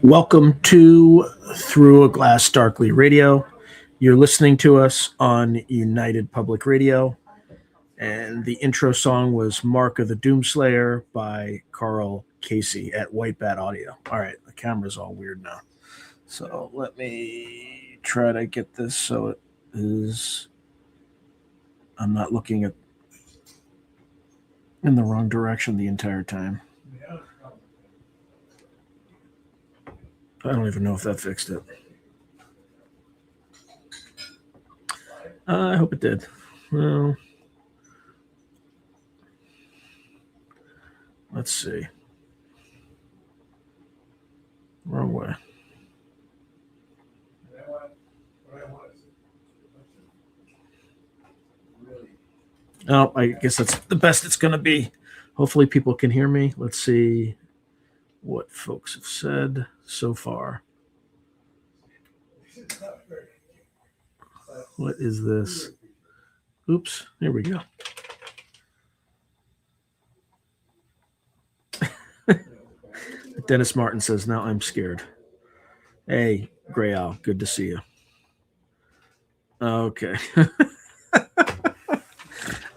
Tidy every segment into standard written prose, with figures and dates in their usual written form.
Welcome to Through a Glass Darkly Radio. You're listening to us on United Public Radio, and the intro song was Mark of the Doomslayer by Karl Casey at White Bat Audio. All right, the camera's all weird now. So let me try to get this so it is. I'm not looking at in the wrong direction the entire time. I don't even know if that fixed it. I hope it did. Well, let's see. Wrong way. Oh, I guess that's the best it's going to be. Hopefully people can hear me. Let's see what folks have said so far. What is this? Oops, here we go. Dennis Martin says, now I'm scared. Hey, Gray Owl, good to see you. Okay.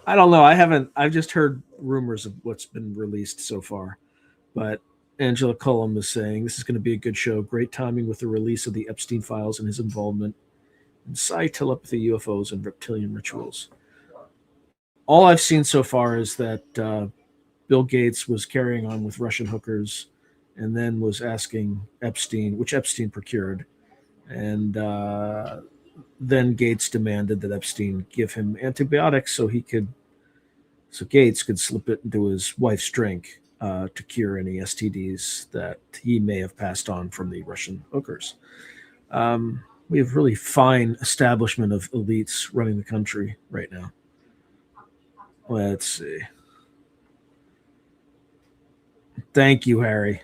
I don't know. I've just heard rumors of what's been released so far. But Angela Cullum is saying, this is going to be a good show. Great timing with the release of the Epstein files and his involvement in psi telepathy, UFOs, and reptilian rituals. All I've seen so far is that Bill Gates was carrying on with Russian hookers and then was asking Epstein, which Epstein procured. And then Gates demanded that Epstein give him antibiotics so Gates could slip it into his wife's drink to cure any STDs that he may have passed on from the Russian hookers. We have really fine establishment of elites running the country right now. Let's see. Thank you, Harry.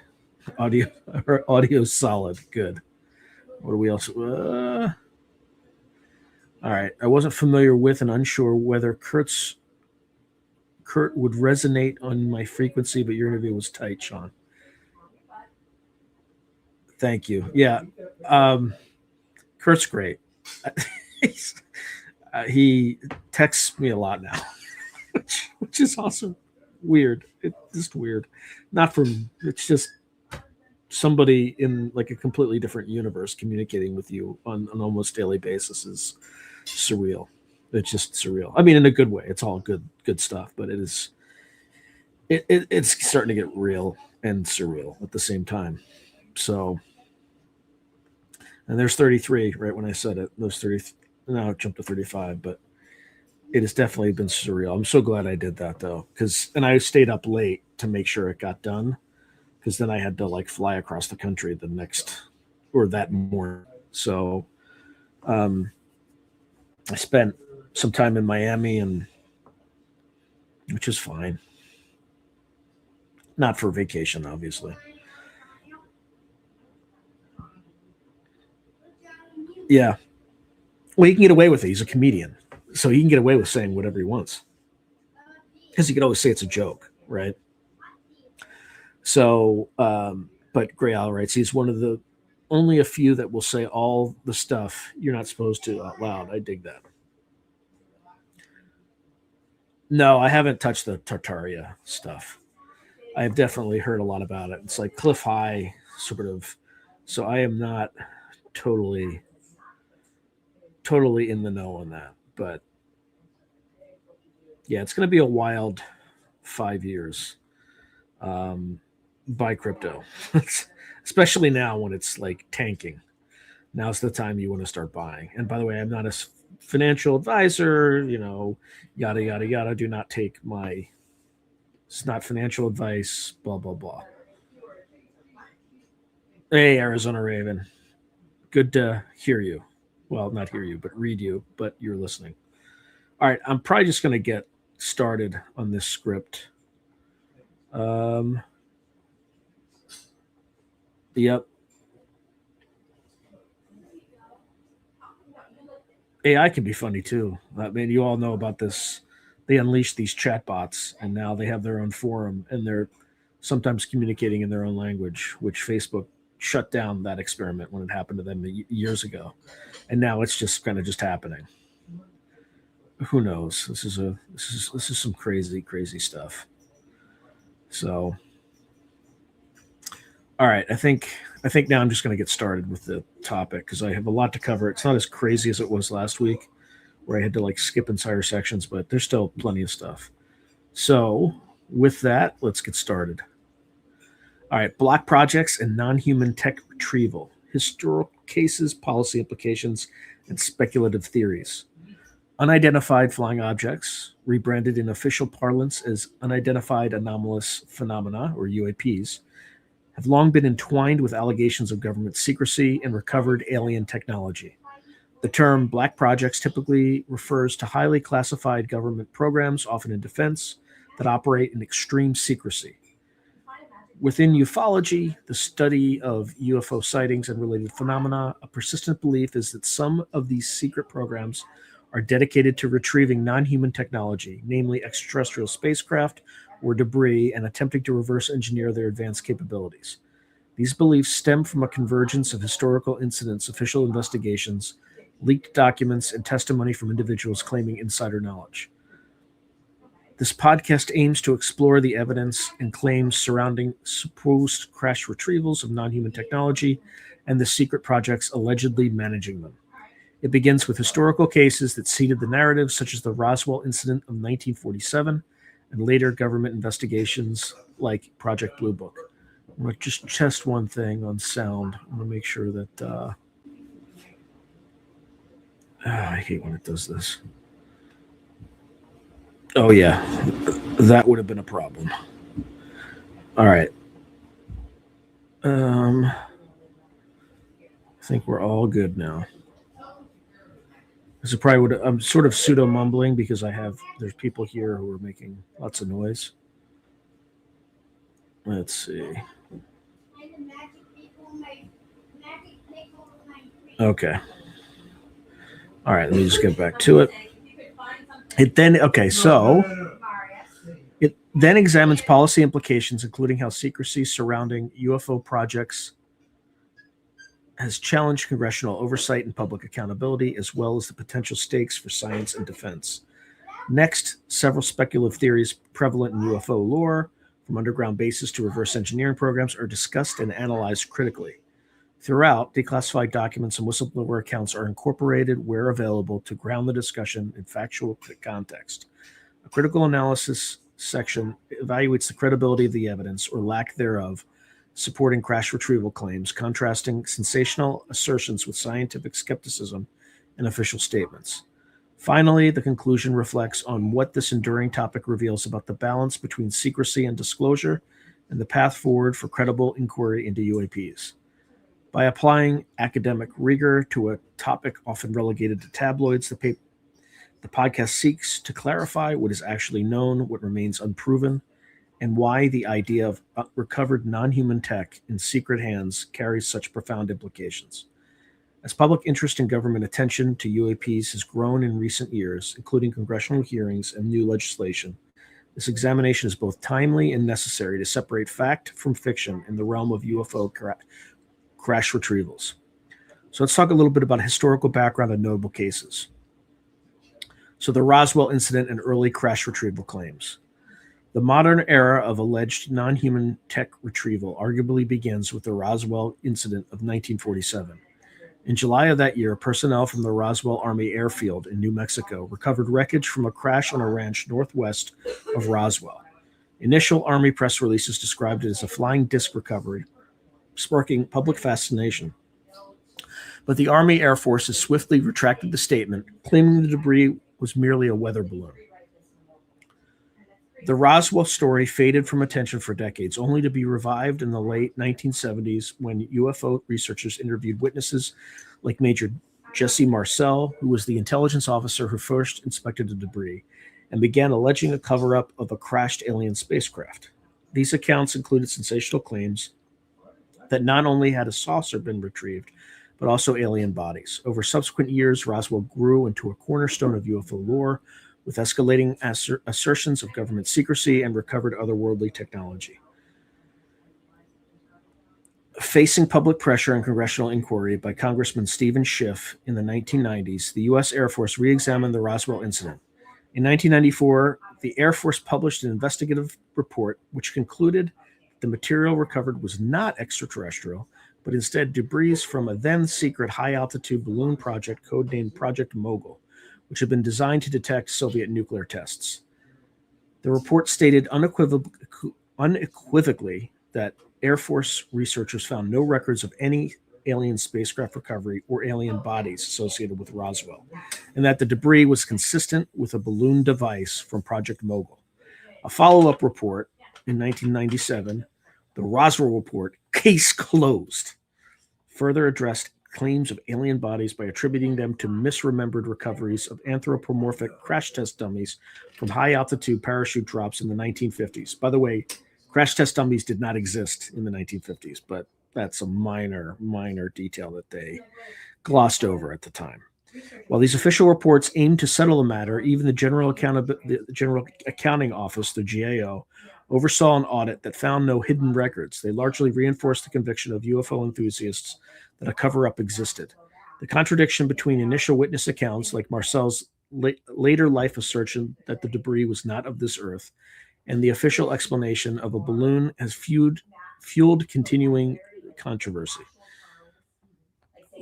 Audio solid. Good. What do we else? All right. I wasn't familiar with and unsure whether Kurt would resonate on my frequency, but your interview was tight, Sean. Thank you. Yeah. Kurt's great. He texts me a lot now, which is awesome. Weird. It's just weird. It's just somebody in like a completely different universe communicating with you on an almost daily basis is surreal. It's just surreal. I mean, in a good way. It's all good stuff, but it's starting to get real and surreal at the same time. So, and there's 33 right when I said it. Those 30 now it jumped to 35, but it has definitely been surreal. I'm so glad I did that though, and I stayed up late to make sure it got done, because then I had to like fly across the country that morning. So, I spent some time in Miami, which is fine. Not for vacation, obviously. Yeah. Well, he can get away with it. He's a comedian. So he can get away with saying whatever he wants. Because he could always say it's a joke, right? So, but Gray Owl writes, he's one of the only a few that will say all the stuff you're not supposed to out loud. I dig that. No, I haven't touched the Tartaria stuff. I've definitely heard a lot about it. It's like Cliff High sort of. So I am not totally in the know on that. But yeah, it's going to be a wild 5 years by crypto, especially now when it's like tanking. Now's the time you want to start buying. And by the way, I'm not a financial advisor, yada, yada, yada. Do not take it's not financial advice, blah, blah, blah. Hey, Arizona Raven. Good to hear you. Well, not hear you, but read you, but you're listening. All right, I'm probably just going to get started on this script. Yep. AI can be funny too. I mean, you all know about this. They unleashed these chatbots, and now they have their own forum, and they're sometimes communicating in their own language, which Facebook shut down that experiment when it happened to them years ago, and now it's just kind of just happening. Who knows? This is some crazy stuff. So, all right, I think now I'm just going to get started with the topic because I have a lot to cover. It's not as crazy as it was last week, where I had to like skip entire sections, but there's still plenty of stuff. So, with that, let's get started. All right, block projects and non-human tech retrieval, historical cases, policy implications, and speculative theories. Unidentified flying objects, rebranded in official parlance as unidentified anomalous phenomena, or UAPs, have long been entwined with allegations of government secrecy and recovered alien technology. The term black projects typically refers to highly classified government programs, often in defense, that operate in extreme secrecy. Within ufology, the study of UFO sightings and related phenomena, a persistent belief is that some of these secret programs are dedicated to retrieving non-human technology, namely extraterrestrial spacecraft or debris, and attempting to reverse engineer their advanced capabilities. These beliefs stem from a convergence of historical incidents, official investigations, leaked documents, and testimony from individuals claiming insider knowledge. This podcast aims to explore the evidence and claims surrounding supposed crash retrievals of non-human technology and the secret projects allegedly managing them. It begins with historical cases that seeded the narrative, such as the Roswell incident of 1947, and later government investigations like Project Blue Book. I'm going to just test one thing on sound. I'm going to make sure that... I hate when it does this. Oh, yeah. That would have been a problem. All right. I think we're all good now. So probably would I'm sort of pseudo mumbling because there's people here who are making lots of noise. Let's see. Okay. All right, let me just get back to it. It then examines policy implications, including how secrecy surrounding UFO projects has challenged congressional oversight and public accountability, as well as the potential stakes for science and defense. Next, several speculative theories prevalent in UFO lore, from underground bases to reverse engineering programs, are discussed and analyzed critically. Throughout, declassified documents and whistleblower accounts are incorporated where available to ground the discussion in factual context. A critical analysis section evaluates the credibility of the evidence or lack thereof supporting crash retrieval claims, contrasting sensational assertions with scientific skepticism and official statements. Finally, the conclusion reflects on what this enduring topic reveals about the balance between secrecy and disclosure and the path forward for credible inquiry into UAPs. By applying academic rigor to a topic often relegated to tabloids, the podcast seeks to clarify what is actually known, what remains unproven, and why the idea of recovered non-human tech in secret hands carries such profound implications. As public interest and government attention to UAPs has grown in recent years, including congressional hearings and new legislation, this examination is both timely and necessary to separate fact from fiction in the realm of UFO crash retrievals. So let's talk a little bit about historical background and notable cases. So the Roswell incident and early crash retrieval claims. The modern era of alleged non-human tech retrieval arguably begins with the Roswell incident of 1947. In July of that year, personnel from the Roswell Army Airfield in New Mexico recovered wreckage from a crash on a ranch northwest of Roswell. Initial Army press releases described it as a flying disc recovery, sparking public fascination. But the Army Air Force has swiftly retracted the statement, claiming the debris was merely a weather balloon. The Roswell story faded from attention for decades, only to be revived in the late 1970s when UFO researchers interviewed witnesses like Major Jesse Marcel, who was the intelligence officer who first inspected the debris, and began alleging a cover-up of a crashed alien spacecraft. These accounts included sensational claims that not only had a saucer been retrieved, but also alien bodies. Over subsequent years, Roswell grew into a cornerstone of UFO lore, with escalating assertions of government secrecy and recovered otherworldly technology. Facing public pressure and congressional inquiry by Congressman Stephen Schiff in the 1990s, the U.S. Air Force re-examined the Roswell incident. In 1994, the Air Force published an investigative report which concluded the material recovered was not extraterrestrial, but instead debris from a then-secret high-altitude balloon project codenamed Project Mogul, which had been designed to detect Soviet nuclear tests. The report stated unequivocally that Air Force researchers found no records of any alien spacecraft recovery or alien bodies associated with Roswell, and that the debris was consistent with a balloon device from Project Mogul. A follow-up report in 1997, the Roswell Report, Case Closed, further addressed claims of alien bodies by attributing them to misremembered recoveries of anthropomorphic crash test dummies from high-altitude parachute drops in the 1950s. By the way, crash test dummies did not exist in the 1950s, but that's a minor detail that they glossed over at the time. While these official reports aimed to settle the matter, even the General Accounting Office, the GAO, oversaw an audit that found no hidden records. They largely reinforced the conviction of UFO enthusiasts that a cover-up existed. The contradiction between initial witness accounts, like Marcel's later life assertion that the debris was not of this Earth, and the official explanation of a balloon has fueled continuing controversy.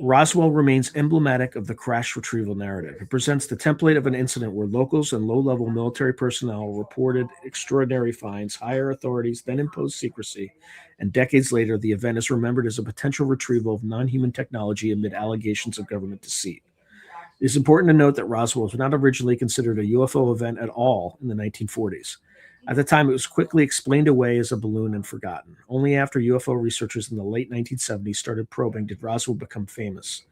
Roswell remains emblematic of the crash retrieval narrative. It presents the template of an incident where locals and low-level military personnel reported extraordinary finds, higher authorities then imposed secrecy, and decades later, the event is remembered as a potential retrieval of non-human technology amid allegations of government deceit. It is important to note that Roswell was not originally considered a UFO event at all in the 1940s. At the time, it was quickly explained away as a balloon and forgotten. Only after UFO researchers in the late 1970s started probing did Roswell become famous.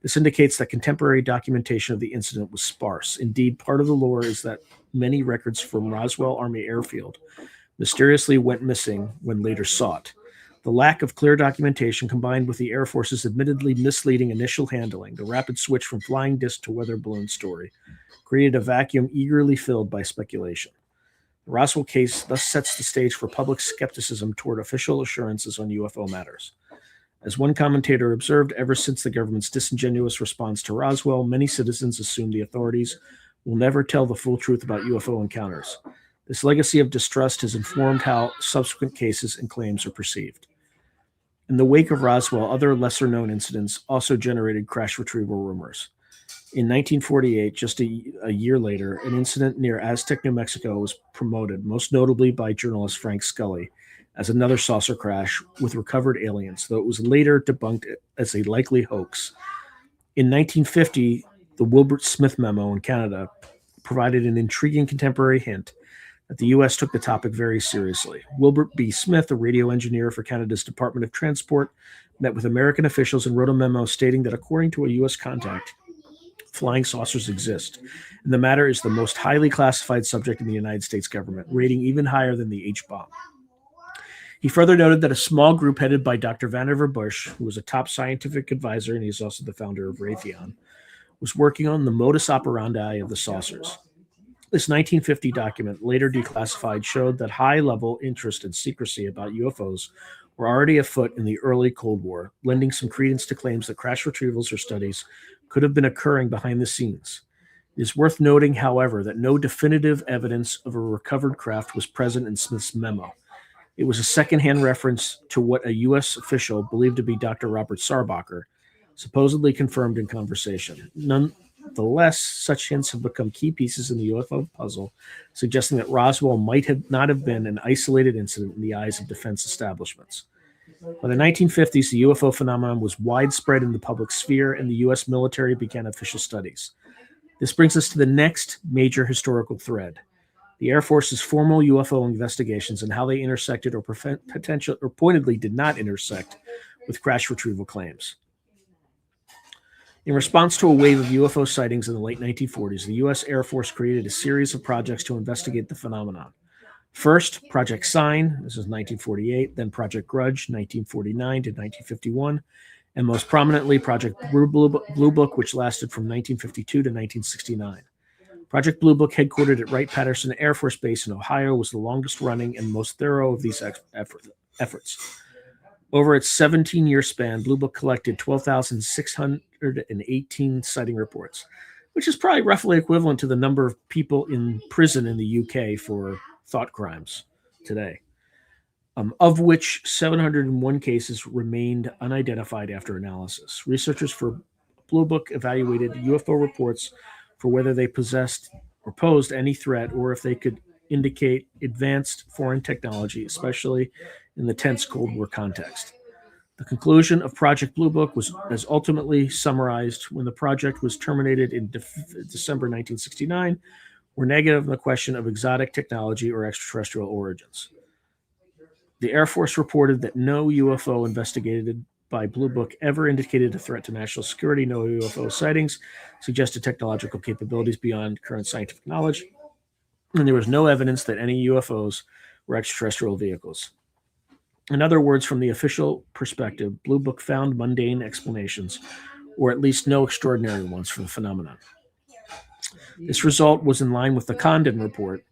This indicates that contemporary documentation of the incident was sparse. Indeed, part of the lore is that many records from Roswell Army Airfield mysteriously went missing when later sought. The lack of clear documentation, combined with the Air Force's admittedly misleading initial handling, the rapid switch from flying disc to weather balloon story, created a vacuum eagerly filled by speculation. The Roswell case thus sets the stage for public skepticism toward official assurances on UFO matters. As one commentator observed, ever since the government's disingenuous response to Roswell, many citizens assume the authorities will never tell the full truth about UFO encounters. This legacy of distrust has informed how subsequent cases and claims are perceived. In the wake of Roswell, other lesser-known incidents also generated crash retrieval rumors. In 1948, just a year later, an incident near Aztec, New Mexico was promoted, most notably by journalist Frank Scully, as another saucer crash with recovered aliens, though it was later debunked as a likely hoax. In 1950, the Wilbert Smith memo in Canada provided an intriguing contemporary hint that the U.S. took the topic very seriously. Wilbert B. Smith, a radio engineer for Canada's Department of Transport, met with American officials and wrote a memo stating that according to a U.S. contact, flying saucers exist, and the matter is the most highly classified subject in the United States government, rating even higher than the H-bomb. He further noted that a small group headed by Dr. Vannevar Bush, who was a top scientific advisor and he's also the founder of Raytheon, was working on the modus operandi of the saucers. This 1950 document, later declassified, showed that high-level interest and secrecy about UFOs were already afoot in the early Cold War, lending some credence to claims that crash retrievals or studies could have been occurring behind the scenes. It is worth noting, however, that no definitive evidence of a recovered craft was present in Smith's memo. It was a secondhand reference to what a U.S. official, believed to be Dr. Robert Sarbacher, supposedly confirmed in conversation. Nonetheless, such hints have become key pieces in the UFO puzzle, suggesting that Roswell might not have been an isolated incident in the eyes of defense establishments. By the 1950s, the UFO phenomenon was widespread in the public sphere, and the U.S. military began official studies. This brings us to the next major historical thread: the Air Force's formal UFO investigations and how they intersected or pointedly did not intersect with crash retrieval claims. In response to a wave of UFO sightings in the late 1940s, the U.S. Air Force created a series of projects to investigate the phenomenon. First, Project Sign, this is 1948, then Project Grudge, 1949 to 1951, and most prominently Project Blue Book, which lasted from 1952 to 1969. Project Blue Book, headquartered at Wright-Patterson Air Force Base in Ohio, was the longest running and most thorough of these efforts. Over its 17-year span, Blue Book collected 12,618 sighting reports, which is probably roughly equivalent to the number of people in prison in the UK for thought crimes today, of which 701 cases remained unidentified after analysis. Researchers for Blue Book evaluated UFO reports for whether they possessed or posed any threat or if they could indicate advanced foreign technology, especially in the tense Cold War context. The conclusion of Project Blue Book was as ultimately summarized when the project was terminated in December 1969, were negative on the question of exotic technology or extraterrestrial origins. The Air Force reported that no UFO investigated by Blue Book ever indicated a threat to national security. No UFO sightings suggested technological capabilities beyond current scientific knowledge, and there was no evidence that any UFOs were extraterrestrial vehicles. In other words, from the official perspective, Blue Book found mundane explanations, or at least no extraordinary ones, for the phenomenon. This result was in line with the Condon Report,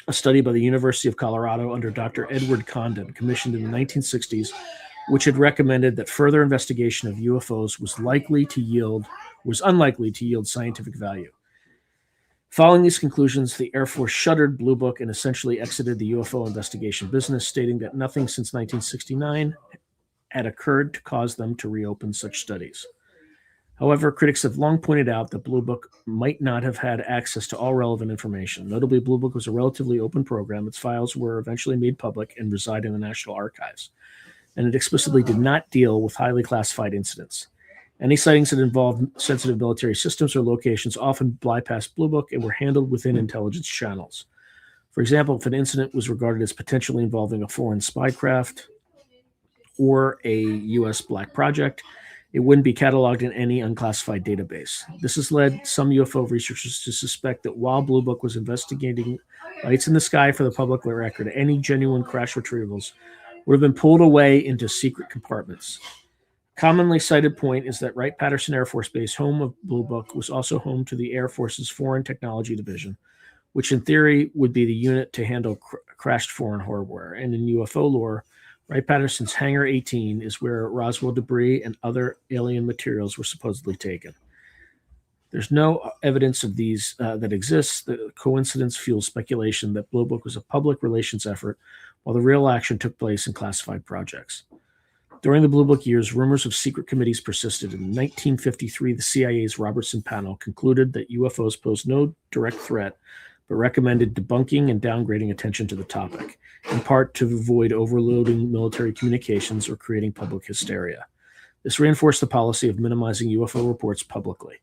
a study by the University of Colorado under Dr. Edward Condon, commissioned in the 1960s, which had recommended that further investigation of UFOs was unlikely to yield scientific value. Following these conclusions, the Air Force shuttered Blue Book and essentially exited the UFO investigation business, stating that nothing since 1969 had occurred to cause them to reopen such studies. However, critics have long pointed out that Blue Book might not have had access to all relevant information. Notably, Blue Book was a relatively open program. Its files were eventually made public and reside in the National Archives, and it explicitly did not deal with highly classified incidents. Any sightings that involved sensitive military systems or locations often bypassed Blue Book and were handled within intelligence channels. For example, if an incident was regarded as potentially involving a foreign spy craft or a U.S. black project, it wouldn't be cataloged in any unclassified database. This has led some UFO researchers to suspect that while Blue Book was investigating lights in the sky for the public record, any genuine crash retrievals would have been pulled away into secret compartments. Commonly cited point is that Wright-Patterson Air Force Base, home of Blue Book, was also home to the Air Force's Foreign Technology Division, which in theory would be the unit to handle crashed foreign hardware. And in UFO lore, Wright-Patterson's Hangar 18 is where Roswell debris and other alien materials were supposedly taken. There's no evidence of these that exists. The coincidence fuels speculation that Blue Book was a public relations effort, while the real action took place in classified projects. During the Blue Book years, rumors of secret committees persisted. In 1953, the CIA's Robertson panel concluded that UFOs posed no direct threat, but recommended debunking and downgrading attention to the topic, in part to avoid overloading military communications or creating public hysteria. This reinforced the policy of minimizing UFO reports publicly.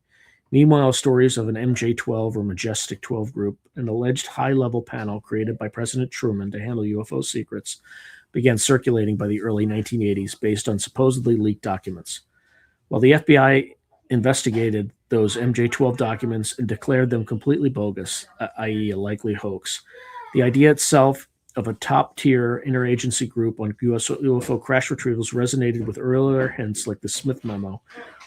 Meanwhile, stories of an MJ-12 or Majestic 12 group, an alleged high-level panel created by President Truman to handle UFO secrets, began circulating by the early 1980s based on supposedly leaked documents. While the FBI investigated those MJ-12 documents and declared them completely bogus, i.e. a likely hoax, the idea itself of a top-tier interagency group on UFO crash retrievals resonated with earlier hints like the Smith Memo,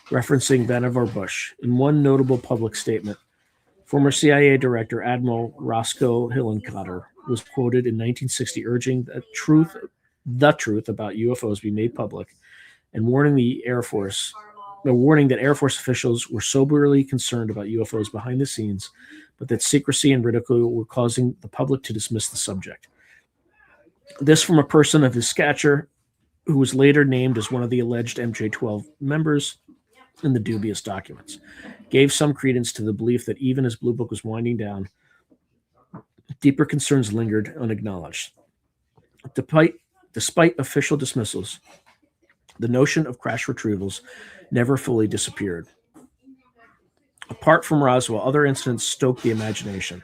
referencing Vannevar Bush. In one notable public statement, former CIA Director Admiral Roscoe Hillenkotter was quoted in 1960 urging the truth about UFOs be made public and warning that Air Force officials were soberly concerned about UFOs behind the scenes, but that secrecy and ridicule were causing the public to dismiss the subject. This from a person of his stature who was later named as one of the alleged MJ-12 members in the dubious documents, gave some credence to the belief that even as Blue Book was winding down, deeper concerns lingered unacknowledged. Despite official dismissals, the notion of crash retrievals never fully disappeared. Apart from Roswell, other incidents stoked the imagination.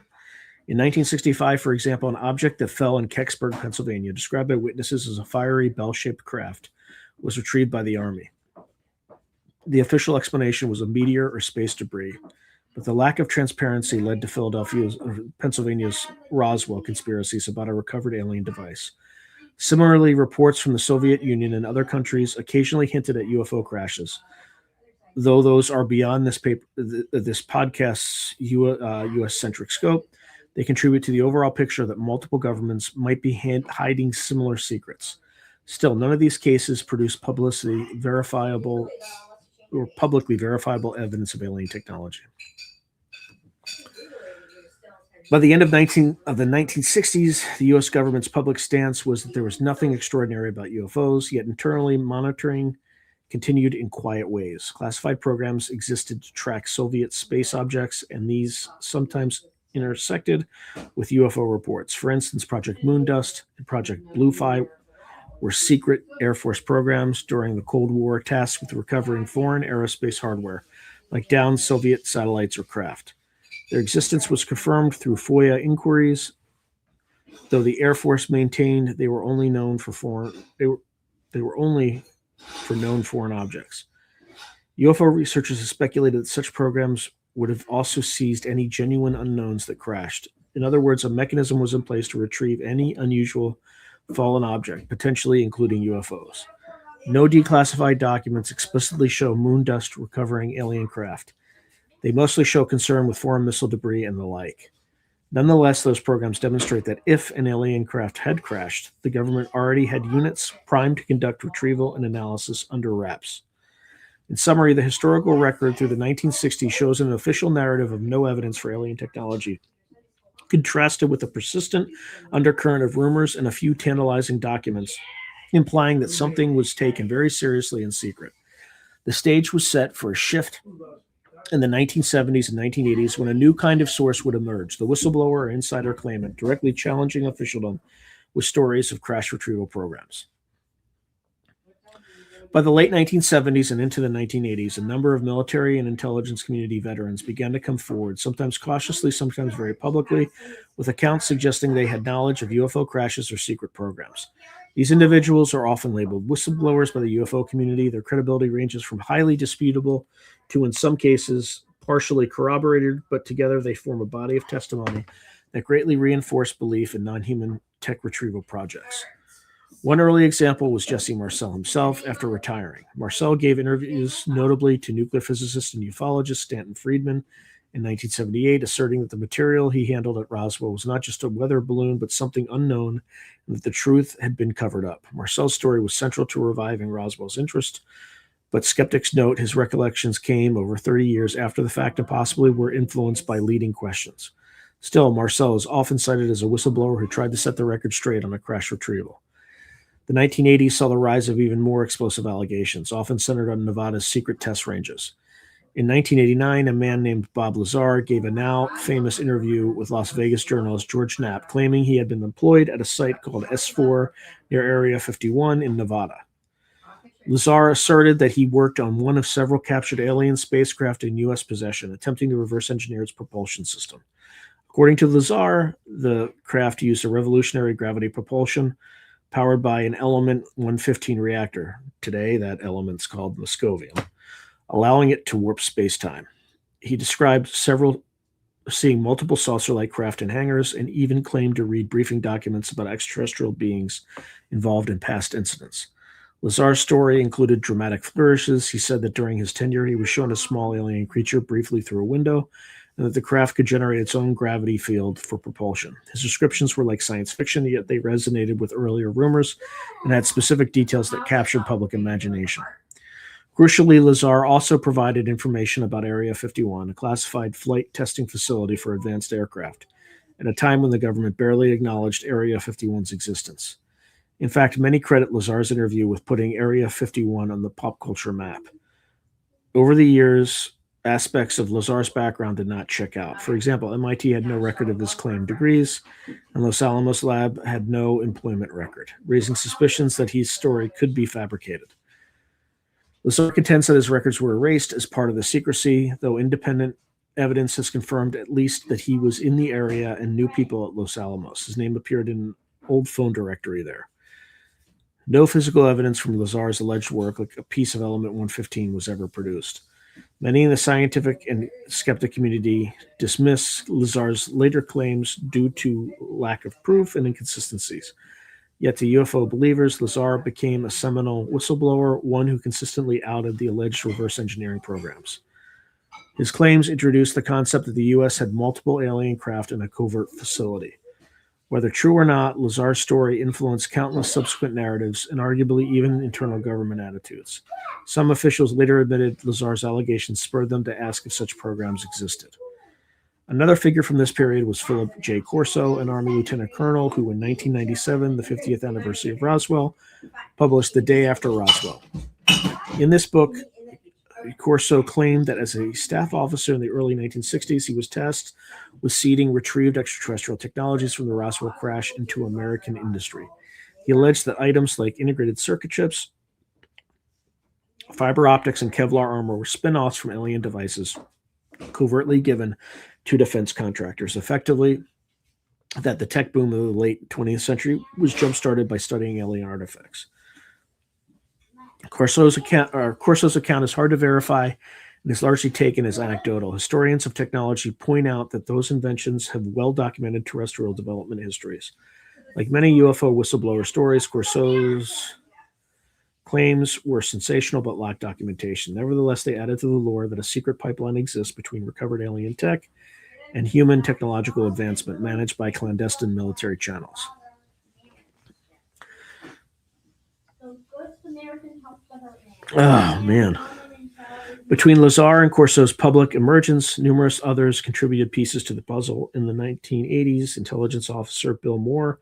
In 1965, for example, an object that fell in Kecksburg, Pennsylvania, described by witnesses as a fiery bell-shaped craft, was retrieved by the Army. The official explanation was a meteor or space debris, but the lack of transparency led to Pennsylvania's Roswell conspiracies about a recovered alien device. Similarly, reports from the Soviet Union and other countries occasionally hinted at UFO crashes. Though those are beyond this podcast's U.S.-centric scope, they contribute to the overall picture that multiple governments might be hiding similar secrets. Still, none of these cases produce publicly verifiable evidence of alien technology. By the end of the 1960s, the U.S. government's public stance was that there was nothing extraordinary about UFOs, yet internally monitoring continued in quiet ways. Classified programs existed to track Soviet space objects, and these sometimes intersected with UFO reports. For instance, Project Moondust and Project Bluefy were secret Air Force programs during the Cold War tasked with recovering foreign aerospace hardware, like downed Soviet satellites or craft. Their existence was confirmed through FOIA inquiries, though the Air Force maintained they were only known for known foreign objects. UFO researchers have speculated that such programs would have also seized any genuine unknowns that crashed. In other words, a mechanism was in place to retrieve any unusual fallen object, potentially including UFOs. No declassified documents explicitly show Moondust recovering alien craft. They mostly show concern with foreign missile debris and the like. Nonetheless, those programs demonstrate that if an alien craft had crashed, the government already had units primed to conduct retrieval and analysis under wraps. In summary, the historical record through the 1960s shows an official narrative of no evidence for alien technology, contrasted with a persistent undercurrent of rumors and a few tantalizing documents, implying that something was taken very seriously in secret. The stage was set for a shift in the 1970s and 1980s when a new kind of source would emerge, the whistleblower or insider claimant, directly challenging officialdom with stories of crash retrieval programs. By the late 1970s and into the 1980s, a number of military and intelligence community veterans began to come forward, sometimes cautiously, sometimes very publicly, with accounts suggesting they had knowledge of UFO crashes or secret programs. These individuals are often labeled whistleblowers by the UFO community. Their credibility ranges from highly disputable to, in some cases, partially corroborated, but together they form a body of testimony that greatly reinforce belief in non-human tech retrieval projects. One early example was Jesse Marcel himself after retiring. Marcel gave interviews notably to nuclear physicist and ufologist Stanton Friedman in 1978, asserting that the material he handled at Roswell was not just a weather balloon, but something unknown, and that the truth had been covered up. Marcel's story was central to reviving Roswell's interest, but skeptics note his recollections came over 30 years after the fact and possibly were influenced by leading questions. Still, Marcel is often cited as a whistleblower who tried to set the record straight on a crash retrieval. The 1980s saw the rise of even more explosive allegations, often centered on Nevada's secret test ranges. In 1989, a man named Bob Lazar gave a now famous interview with Las Vegas journalist George Knapp, claiming he had been employed at a site called S4 near Area 51 in Nevada. Lazar asserted that he worked on one of several captured alien spacecraft in U.S. possession, attempting to reverse engineer its propulsion system. According to Lazar, the craft used a revolutionary gravity propulsion powered by an Element 115 reactor. Today, that element's called Moscovium, allowing it to warp space-time. He described seeing multiple saucer-like craft in hangars and even claimed to read briefing documents about extraterrestrial beings involved in past incidents. Lazar's story included dramatic flourishes. He said that during his tenure, he was shown a small alien creature briefly through a window, and that the craft could generate its own gravity field for propulsion. His descriptions were like science fiction, yet they resonated with earlier rumors and had specific details that captured public imagination. Crucially, Lazar also provided information about Area 51, a classified flight testing facility for advanced aircraft, at a time when the government barely acknowledged Area 51's existence. In fact, many credit Lazar's interview with putting Area 51 on the pop culture map. Over the years, aspects of Lazar's background did not check out. For example, MIT had no record of his claimed degrees, and Los Alamos Lab had no employment record, raising suspicions that his story could be fabricated. Lazar contends that his records were erased as part of the secrecy, though independent evidence has confirmed at least that he was in the area and knew people at Los Alamos. His name appeared in an old phone directory there. No physical evidence from Lazar's alleged work, like a piece of Element 115, was ever produced. Many in the scientific and skeptic community dismiss Lazar's later claims due to lack of proof and inconsistencies. Yet to UFO believers, Lazar became a seminal whistleblower, one who consistently outed the alleged reverse engineering programs. His claims introduced the concept that the U.S. had multiple alien craft in a covert facility. Whether true or not, Lazar's story influenced countless subsequent narratives and arguably even internal government attitudes. Some officials later admitted Lazar's allegations spurred them to ask if such programs existed. Another figure from this period was Philip J. Corso, an Army lieutenant colonel who in 1997, the 50th anniversary of Roswell, published The Day After Roswell. In this book, Corso claimed that as a staff officer in the early 1960s, he was tasked with seeding retrieved extraterrestrial technologies from the Roswell crash into American industry. He alleged that items like integrated circuit chips, fiber optics, and Kevlar armor were spin-offs from alien devices covertly given to defense contractors. Effectively, that the tech boom of the late 20th century was jump-started by studying alien artifacts. Corso's account is hard to verify and is largely taken as anecdotal. Historians of technology point out that those inventions have well-documented terrestrial development histories. Like many UFO whistleblower stories, Corso's claims were sensational but lacked documentation. Nevertheless, they added to the lore that a secret pipeline exists between recovered alien tech and human technological advancement managed by clandestine military channels. Oh, man. Between Lazar and Corso's public emergence, numerous others contributed pieces to the puzzle. In the 1980s, intelligence officer Bill Moore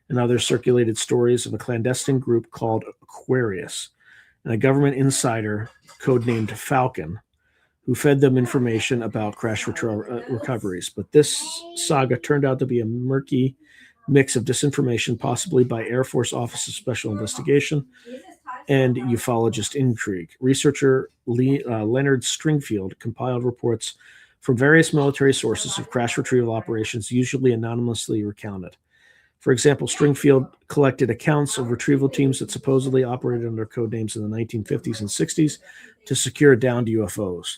and others circulated stories of a clandestine group called Aquarius and a government insider codenamed Falcon who fed them information about crash recoveries. But this saga turned out to be a murky mix of disinformation, possibly by Air Force Office of Special Investigation and ufologist intrigue. Researcher Leonard Stringfield compiled reports from various military sources of crash retrieval operations, usually anonymously recounted. For example, Stringfield collected accounts of retrieval teams that supposedly operated under code names in the 1950s and 60s to secure downed UFOs.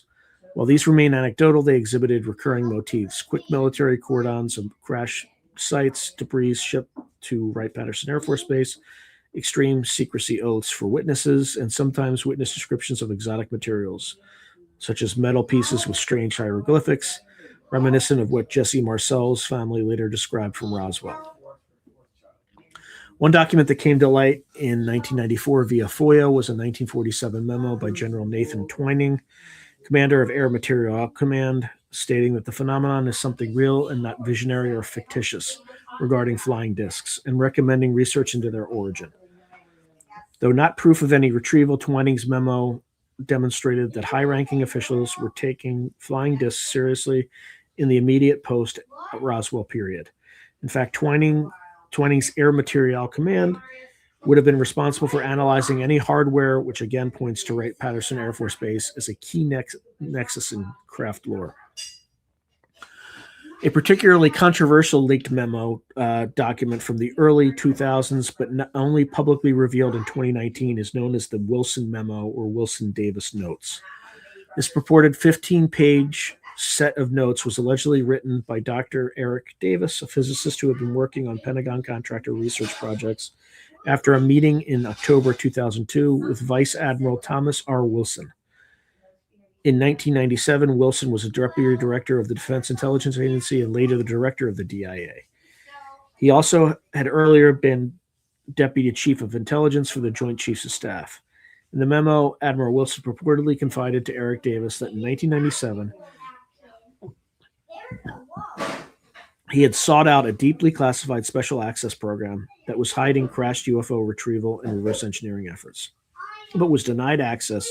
While these remain anecdotal, they exhibited recurring motifs: quick military cordons of crash sites, debris shipped to Wright-Patterson Air Force Base, extreme secrecy oaths for witnesses, and sometimes witness descriptions of exotic materials, such as metal pieces with strange hieroglyphics, reminiscent of what Jesse Marcel's family later described from Roswell. One document that came to light in 1994 via FOIA was a 1947 memo by General Nathan Twining, commander of Air Material Command, stating that the phenomenon is something real and not visionary or fictitious regarding flying discs, and recommending research into their origin. Though not proof of any retrieval, Twining's memo demonstrated that high-ranking officials were taking flying discs seriously in the immediate post-Roswell period. In fact, Twining's Air Material Command would have been responsible for analyzing any hardware, which again points to Wright-Patterson Air Force Base as a key nexus in craft lore. A particularly controversial leaked memo document from the early 2000s, but only publicly revealed in 2019, is known as the Wilson Memo or Wilson-Davis Notes. This purported 15-page set of notes was allegedly written by Dr. Eric Davis, a physicist who had been working on Pentagon contractor research projects, after a meeting in October 2002 with Vice Admiral Thomas R. Wilson. In 1997, Wilson was a deputy director of the Defense Intelligence Agency and later the director of the DIA. He also had earlier been deputy chief of intelligence for the Joint Chiefs of Staff. In the memo, Admiral Wilson purportedly confided to Eric Davis that in 1997, he had sought out a deeply classified special access program that was hiding crashed UFO retrieval and reverse engineering efforts, but was denied access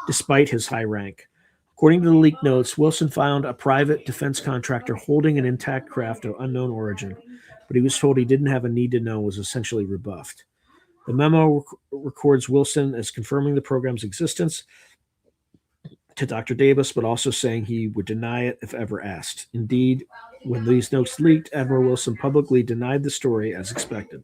despite his high rank. According to the leaked notes, Wilson found a private defense contractor holding an intact craft of unknown origin, but he was told he didn't have a need to know and was essentially rebuffed. The memo records Wilson as confirming the program's existence to Dr. Davis, but also saying he would deny it if ever asked. Indeed, when these notes leaked, Admiral Wilson publicly denied the story as expected.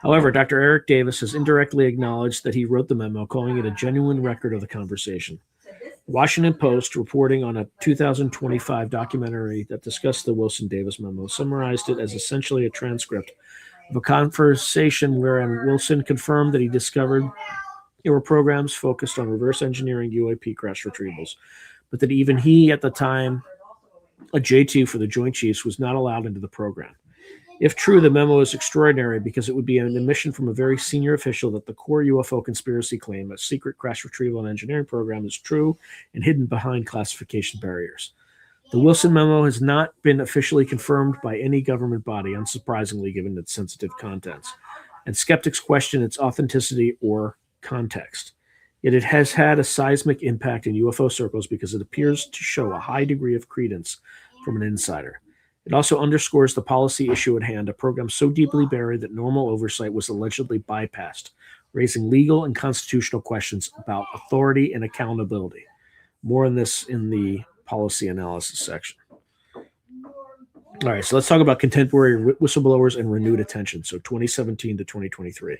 However, Dr. Eric Davis has indirectly acknowledged that he wrote the memo, calling it a genuine record of the conversation. The Washington Post, reporting on a 2025 documentary that discussed the Wilson-Davis memo, summarized it as essentially a transcript of a conversation wherein Wilson confirmed that he discovered there were programs focused on reverse engineering UAP crash retrievals, but that even he, at the time, a J2 for the Joint Chiefs, was not allowed into the program. If true, the memo is extraordinary because it would be an admission from a very senior official that the core UFO conspiracy claim, a secret crash retrieval and engineering program, is true and hidden behind classification barriers. The Wilson memo has not been officially confirmed by any government body, unsurprisingly, given its sensitive contents, and skeptics question its authenticity or context. Yet it has had a seismic impact in UFO circles because it appears to show a high degree of credence from an insider. It also underscores the policy issue at hand, a program so deeply buried that normal oversight was allegedly bypassed, raising legal and constitutional questions about authority and accountability. More on this in the policy analysis section. All right, so let's talk about contemporary whistleblowers and renewed attention. So 2017 to 2023.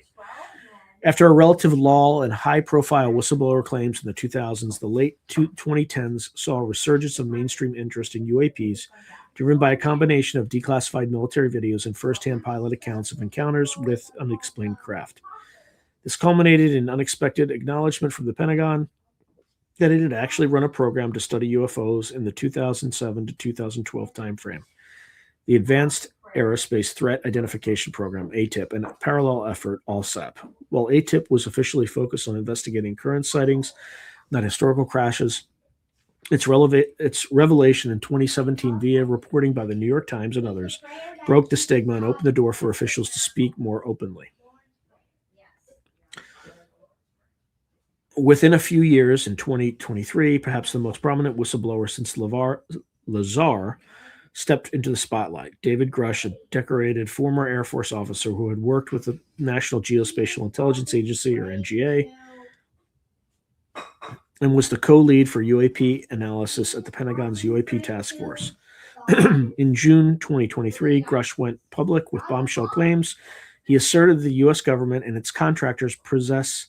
After a relative lull and high-profile whistleblower claims in the 2000s, the late 2010s saw a resurgence of mainstream interest in UAPs, driven by a combination of declassified military videos and first-hand pilot accounts of encounters with unexplained craft. This culminated in unexpected acknowledgement from the Pentagon that it had actually run a program to study UFOs in the 2007 to 2012 timeframe. The Advanced Aerospace Threat Identification Program, ATIP, and a parallel effort, ALSAP. While ATIP was officially focused on investigating current sightings, not historical crashes, its revelation in 2017 via reporting by the New York Times and others broke the stigma and opened the door for officials to speak more openly. Within a few years, in 2023, perhaps the most prominent whistleblower since Lazar stepped into the spotlight. David Grush, a decorated former Air Force officer who had worked with the National Geospatial Intelligence Agency, or NGA, and was the co-lead for UAP analysis at the Pentagon's UAP task force. In June 2023, Grush went public with bombshell claims. He asserted the U.S. government and its contractors possess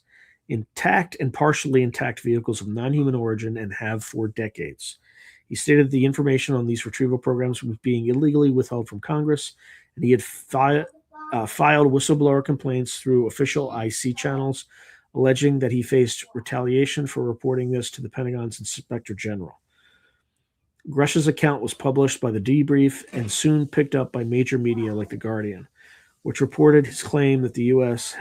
intact and partially intact vehicles of non-human origin and have for decades. He stated the information on these retrieval programs was being illegally withheld from Congress, and he had filed whistleblower complaints through official IC channels, alleging that he faced retaliation for reporting this to the Pentagon's Inspector General. Grush's account was published by The Debrief and soon picked up by major media like The Guardian, which reported his claim that the U.S.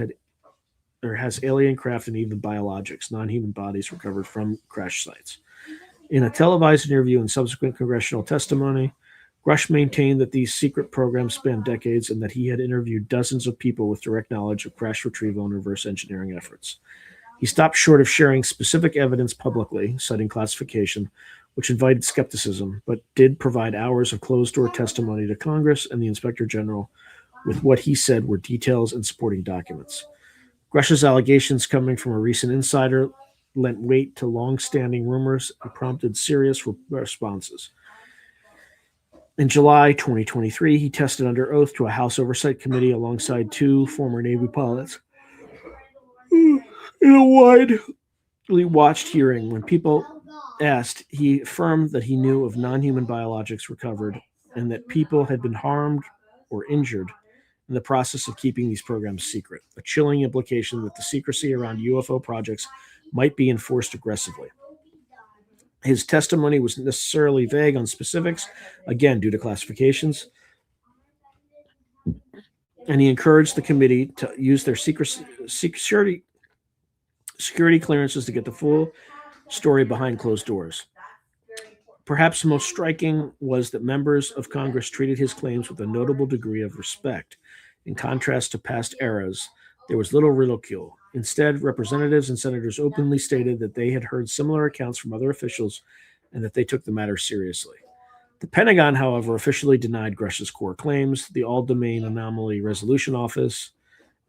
has alien craft and even biologics, non-human bodies recovered from crash sites. In a televised interview and subsequent congressional testimony, Grush maintained that these secret programs spanned decades and that he had interviewed dozens of people with direct knowledge of crash retrieval and reverse engineering efforts. He stopped short of sharing specific evidence publicly, citing classification, which invited skepticism, but did provide hours of closed-door testimony to Congress and the Inspector General with what he said were details and supporting documents. Grush's allegations, coming from a recent insider, lent weight to long-standing rumors and prompted serious responses. In July 2023, he tested under oath to a House Oversight Committee alongside two former Navy pilots. In a widely watched hearing, when people asked, he affirmed that he knew of non-human biologics recovered and that people had been harmed or injured in the process of keeping these programs secret, a chilling implication that the secrecy around UFO projects might be enforced aggressively. His testimony was necessarily vague on specifics, again, due to classifications, and he encouraged the committee to use their security clearances to get the full story behind closed doors. Perhaps most striking was that members of Congress treated his claims with a notable degree of respect. In contrast to past eras, there was little ridicule. Instead, representatives and senators openly stated that they had heard similar accounts from other officials and that they took the matter seriously. The Pentagon, however, officially denied Grush's core claims. The All-Domain Anomaly Resolution Office,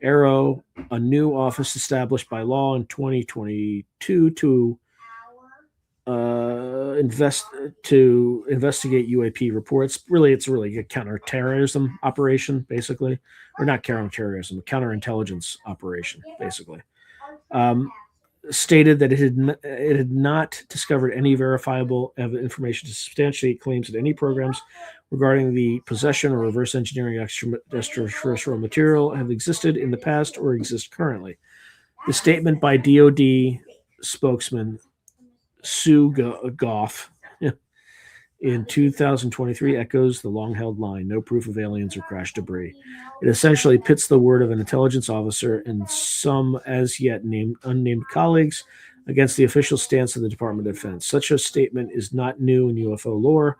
AARO, a new office established by law in 2022 to investigate UAP reports. It's really a counterterrorism operation, basically, or not counterterrorism, a counterintelligence operation, basically. Stated that it had not discovered any verifiable information to substantiate claims that any programs regarding the possession or reverse engineering extraterrestrial material have existed in the past or exist currently. The statement by DoD spokesman Sue Goff in 2023 echoes the long-held line, no proof of aliens or crash debris. It essentially pits the word of an intelligence officer and some as yet unnamed colleagues against the official stance of the Department of Defense. Such a statement is not new in UFO lore,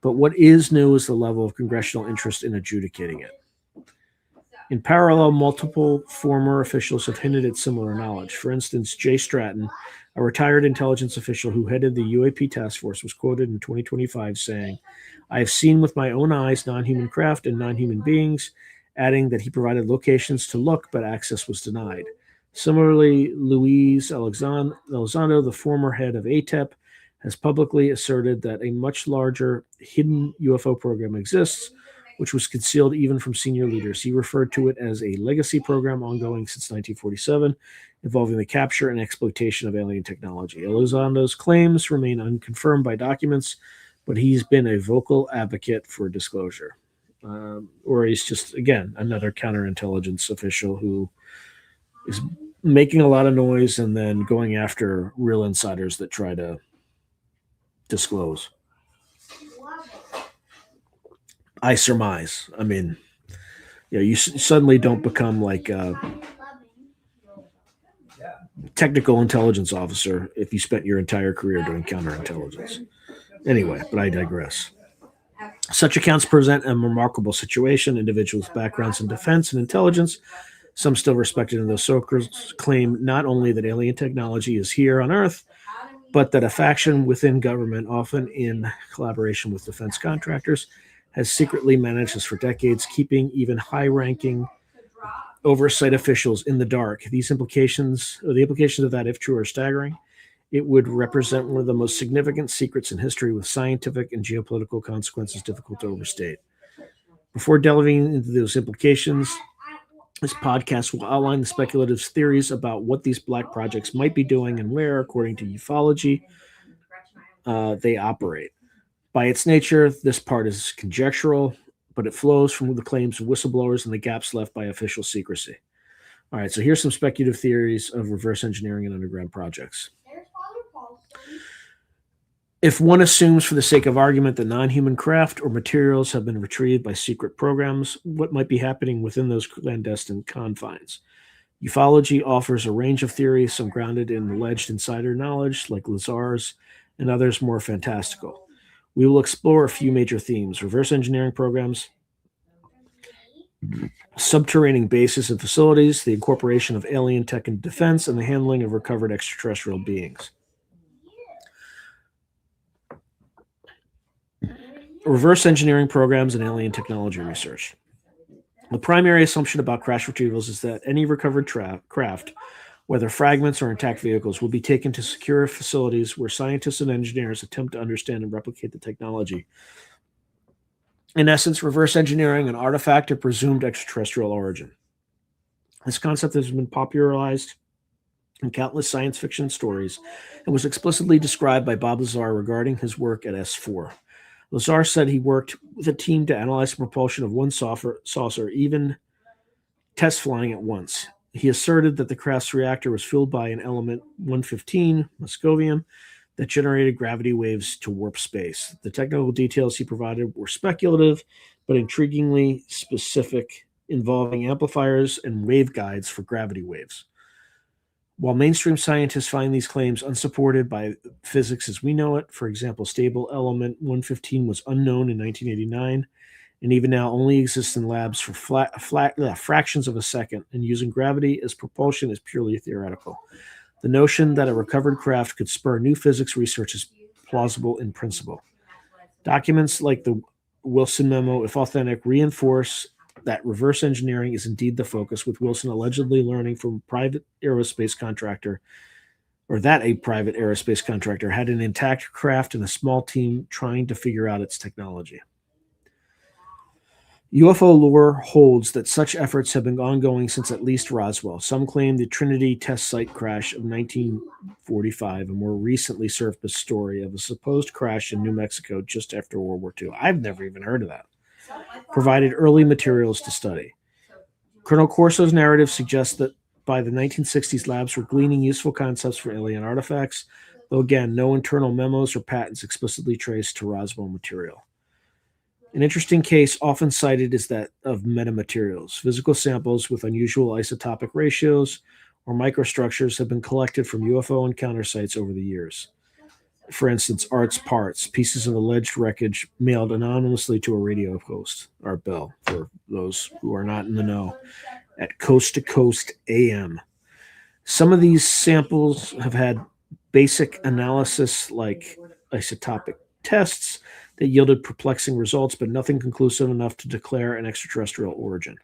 but what is new is the level of congressional interest in adjudicating it. In parallel, multiple former officials have hinted at similar knowledge. For instance, Jay Stratton, a retired intelligence official who headed the UAP task force, was quoted in 2025 saying, "I have seen with my own eyes non-human craft and non-human beings," adding that he provided locations to look, but access was denied. Similarly, Luis Elizondo, the former head of ATEP, has publicly asserted that a much larger hidden UFO program exists, which was concealed even from senior leaders. He referred to it as a legacy program ongoing since 1947, involving the capture and exploitation of alien technology. Elizondo's claims remain unconfirmed by documents, but he's been a vocal advocate for disclosure. Or he's just, again, another counterintelligence official who is making a lot of noise and then going after real insiders that try to disclose. I surmise. I mean, you suddenly don't become like a technical intelligence officer if you spent your entire career doing counterintelligence. Anyway, but I digress. Such accounts present a remarkable situation. Individuals with backgrounds in defense and intelligence, some still respected in those circles, claim not only that alien technology is here on Earth, but that a faction within government, often in collaboration with defense contractors, has secretly managed this for decades, keeping even high-ranking oversight officials in the dark. The implications of that, if true, are staggering. It would represent one of the most significant secrets in history, with scientific and geopolitical consequences difficult to overstate. Before delving into those implications, this podcast will outline the speculative theories about what these black projects might be doing and where, according to ufology, they operate. By its nature, this part is conjectural, but it flows from the claims of whistleblowers and the gaps left by official secrecy. All right, so here's some speculative theories of reverse engineering and underground projects. If one assumes, for the sake of argument, that non-human craft or materials have been retrieved by secret programs, what might be happening within those clandestine confines? Ufology offers a range of theories, some grounded in alleged insider knowledge, like Lazar's, and others more fantastical. We will explore a few major themes: reverse engineering programs, subterranean bases and facilities, the incorporation of alien tech in defense, and the handling of recovered extraterrestrial beings. Reverse engineering programs and alien technology research. The primary assumption about crash retrievals is that any recovered craft, whether fragments or intact vehicles, will be taken to secure facilities where scientists and engineers attempt to understand and replicate the technology. In essence, reverse engineering an artifact of presumed extraterrestrial origin. This concept has been popularized in countless science fiction stories and was explicitly described by Bob Lazar regarding his work at S4. Lazar said he worked with a team to analyze the propulsion of one saucer, even test flying at once. He asserted that the craft's reactor was fueled by an element 115, moscovium, that generated gravity waves to warp space. The technical details he provided were speculative, but intriguingly specific, involving amplifiers and waveguides for gravity waves. While mainstream scientists find these claims unsupported by physics as we know it, for example, stable element 115 was unknown in 1989, and even now only exists in labs for fractions of a second, and using gravity as propulsion is purely theoretical. The notion that a recovered craft could spur new physics research is plausible in principle. Documents like the Wilson memo, if authentic, reinforce that reverse engineering is indeed the focus, with Wilson allegedly learning from a private aerospace contractor had an intact craft and a small team trying to figure out its technology. UFO lore holds that such efforts have been ongoing since at least Roswell. Some claim the Trinity test site crash of 1945, and more recently surfaced the story of a supposed crash in New Mexico just after World War II. I've never even heard of that. Provided early materials to study. Colonel Corso's narrative suggests that by the 1960s, labs were gleaning useful concepts for alien artifacts. though again, no internal memos or patents explicitly traced to Roswell material. An interesting case often cited is that of metamaterials. Physical samples with unusual isotopic ratios or microstructures have been collected from UFO encounter sites over the years. For instance, Art's parts, pieces of alleged wreckage mailed anonymously to a radio host, Art Bell, for those who are not in the know, at Coast to Coast AM. Some of these samples have had basic analysis like isotopic tests that yielded perplexing results, but nothing conclusive enough to declare an extraterrestrial origin.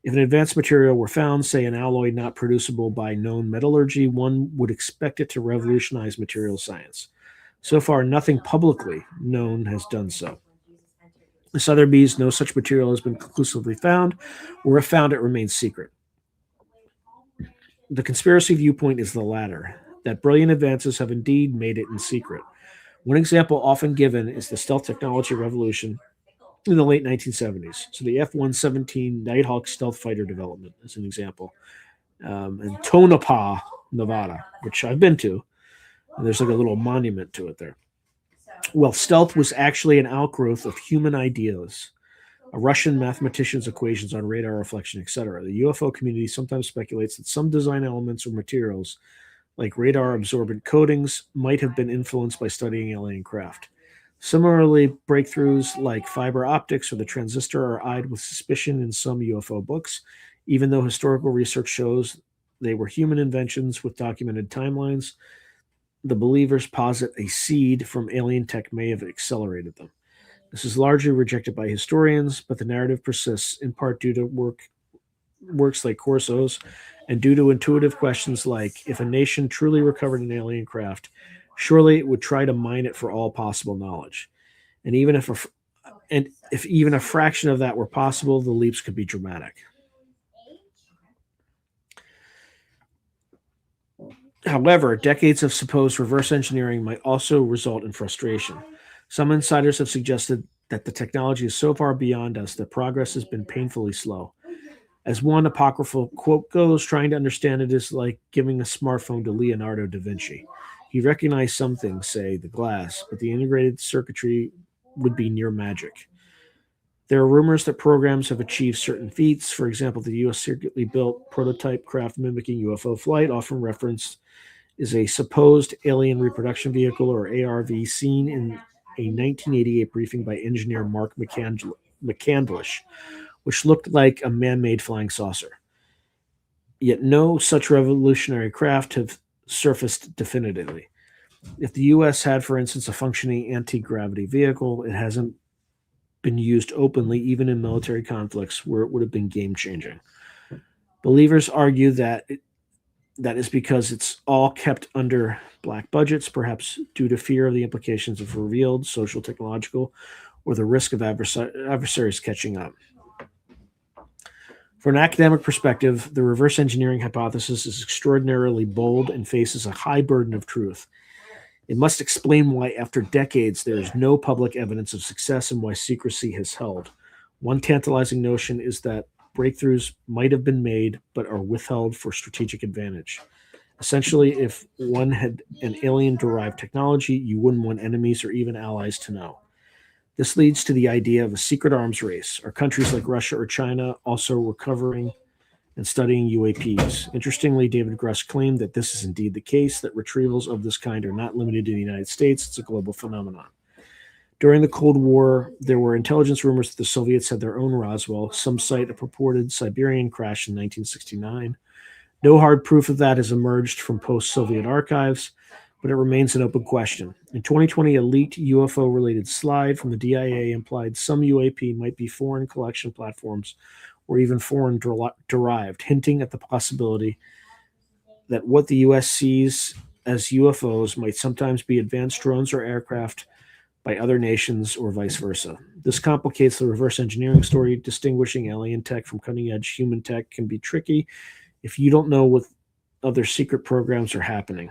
If an advanced material were found, say an alloy not producible by known metallurgy, one would expect it to revolutionize material science. So far, nothing publicly known has done so. In Sotheby's, no such material has been conclusively found, or if found, it remains secret. The conspiracy viewpoint is the latter, that brilliant advances have indeed made it in secret. One example often given is the stealth technology revolution in the late 1970s. So the F-117 Nighthawk stealth fighter development is an example. In Tonopah, Nevada, which I've been to, and there's like a little monument to it there. Well, stealth was actually an outgrowth of human ideas, a Russian mathematician's equations on radar reflection, etc. The UFO community sometimes speculates that some design elements or materials, like radar absorbent coatings, might have been influenced by studying alien craft. Similarly, breakthroughs like fiber optics or the transistor are eyed with suspicion in some UFO books, even though historical research shows they were human inventions with documented timelines. The believers posit a seed from alien tech may have accelerated them. This is largely rejected by historians, but the narrative persists in part due to works like Corso's and due to intuitive questions like, if a nation truly recovered an alien craft, surely it would try to mine it for all possible knowledge. And if even a fraction of that were possible, the leaps could be dramatic. However, decades of supposed reverse engineering might also result in frustration. Some insiders have suggested that the technology is so far beyond us that progress has been painfully slow. As one apocryphal quote goes, trying to understand it is like giving a smartphone to Leonardo da Vinci. He recognized some things, say the glass, but the integrated circuitry would be near magic. There are rumors that programs have achieved certain feats. For example, the U.S. secretly built prototype craft mimicking UFO flight, often referenced, is a supposed alien reproduction vehicle, or ARV, seen in a 1988 briefing by engineer Mark McCandlish, which looked like a man-made flying saucer. Yet no such revolutionary craft have surfaced definitively. If the U.S. had, for instance, a functioning anti-gravity vehicle, it hasn't been used openly, even in military conflicts where it would have been game-changing. Believers argue that that is because it's all kept under black budgets, perhaps due to fear of the implications of revealed social, technological, or the risk of adversaries catching up. From an academic perspective, the reverse engineering hypothesis is extraordinarily bold and faces a high burden of truth. It must explain why, after decades, there is no public evidence of success and why secrecy has held. One tantalizing notion is that breakthroughs might have been made but are withheld for strategic advantage. Essentially, if one had an alien-derived technology, you wouldn't want enemies or even allies to know. This leads to the idea of a secret arms race. Are countries like Russia or China also recovering and studying UAPs? Interestingly, David Gruss claimed that this is indeed the case, that retrievals of this kind are not limited to the United States. It's a global phenomenon. During the Cold War, there were intelligence rumors that the Soviets had their own Roswell. Some cite a purported Siberian crash in 1969. No hard proof of that has emerged from post-Soviet archives, but it remains an open question. In 2020, a leaked UFO-related slide from the DIA implied some UAP might be foreign collection platforms or even foreign-derived, hinting at the possibility that what the U.S. sees as UFOs might sometimes be advanced drones or aircraft by other nations or vice versa. This complicates the reverse engineering story. Distinguishing alien tech from cutting-edge human tech can be tricky if you don't know what other secret programs are happening.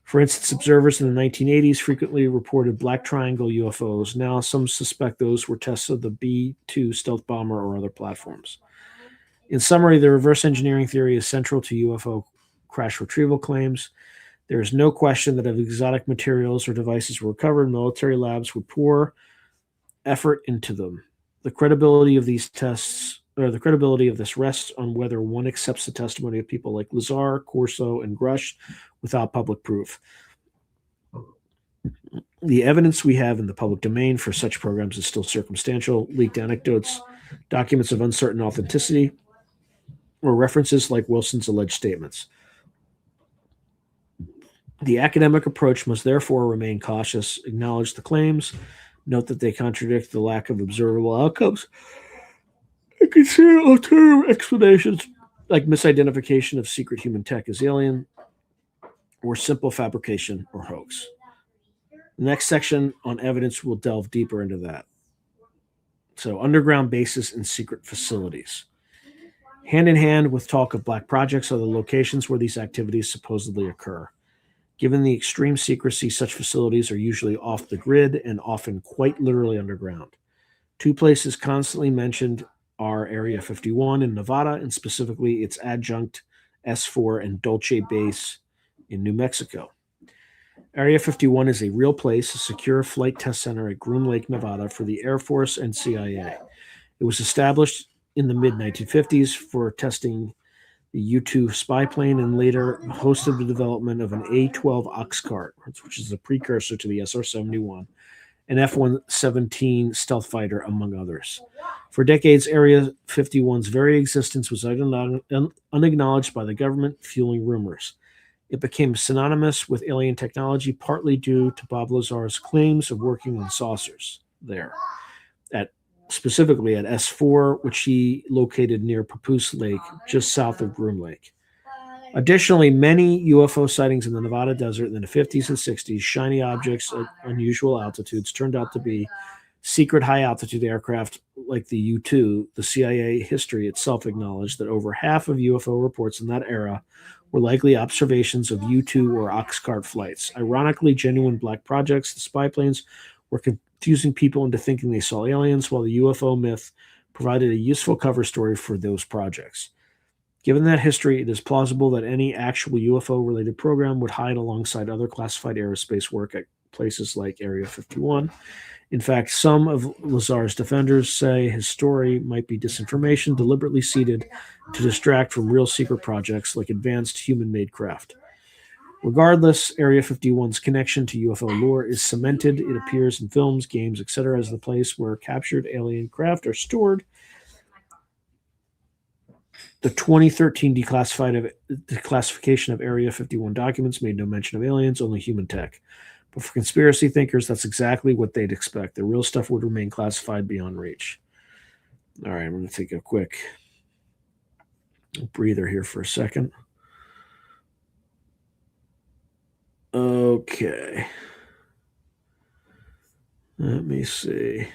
For instance, observers in the 1980s frequently reported black triangle UFOs. Now, some suspect those were tests of the B-2 stealth bomber or other platforms. In summary, the reverse engineering theory is central to UFO crash retrieval claims. There is no question that if exotic materials or devices were recovered, military labs would pour effort into them. The credibility of these tests, or the credibility of this, rests on whether one accepts the testimony of people like Lazar, Corso, and Grush without public proof. The evidence we have in the public domain for such programs is still circumstantial, leaked anecdotes, documents of uncertain authenticity, or references like Wilson's alleged statements. The academic approach must therefore remain cautious, acknowledge the claims, note that they contradict the lack of observable outcomes, and consider alternative explanations like misidentification of secret human tech as alien, or simple fabrication or hoax. The next section on evidence will delve deeper into that. So, underground bases and secret facilities. Hand in hand with talk of black projects are the locations where these activities supposedly occur. Given the extreme secrecy, such facilities are usually off the grid and often quite literally underground. Two places constantly mentioned are Area 51 in Nevada and specifically its adjunct S4 and Dulce base in New Mexico. Area 51 is a real place, a secure flight test center at Groom Lake, Nevada for the Air Force and CIA. It was established in the mid-1950s for testing the U-2 spy plane and later hosted the development of an A-12 Oxcart, which is a precursor to the SR-71, an F-117 stealth fighter, among others. For decades, Area 51's very existence was unacknowledged by the government, fueling rumors. It became synonymous with alien technology, partly due to Bob Lazar's claims of working on saucers there, specifically at S4, which he located near Papoose Lake, just south of Groom Lake. Additionally, many UFO sightings in the Nevada desert in the 50s and 60s, shiny objects at unusual altitudes, turned out to be secret high-altitude aircraft like the U-2. The CIA history itself acknowledged that over half of UFO reports in that era were likely observations of U-2 or Oxcart flights. Ironically, genuine black projects, the spy planes, were confusing people into thinking they saw aliens, while the UFO myth provided a useful cover story for those projects. Given that history, it is plausible that any actual UFO-related program would hide alongside other classified aerospace work at places like Area 51. In fact, some of Lazar's defenders say his story might be disinformation deliberately seeded to distract from real secret projects like advanced human-made craft. Regardless, Area 51's connection to UFO lore is cemented. It appears in films, games, etc. as the place where captured alien craft are stored. The 2013 declassification of Area 51 documents made no mention of aliens, only human tech. But for conspiracy thinkers, that's exactly what they'd expect. The real stuff would remain classified beyond reach. All right, I'm going to take a quick breather here for a second. Okay. Let me see.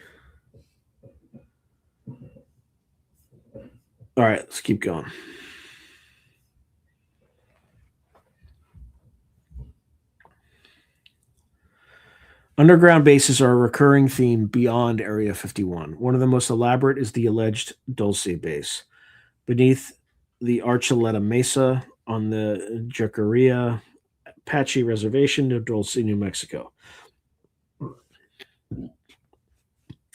All right, let's keep going. Underground bases are a recurring theme beyond Area 51. One of the most elaborate is the alleged Dulce base. Beneath the Archuleta Mesa on the Jacaria Apache Reservation near Dulce, New Mexico.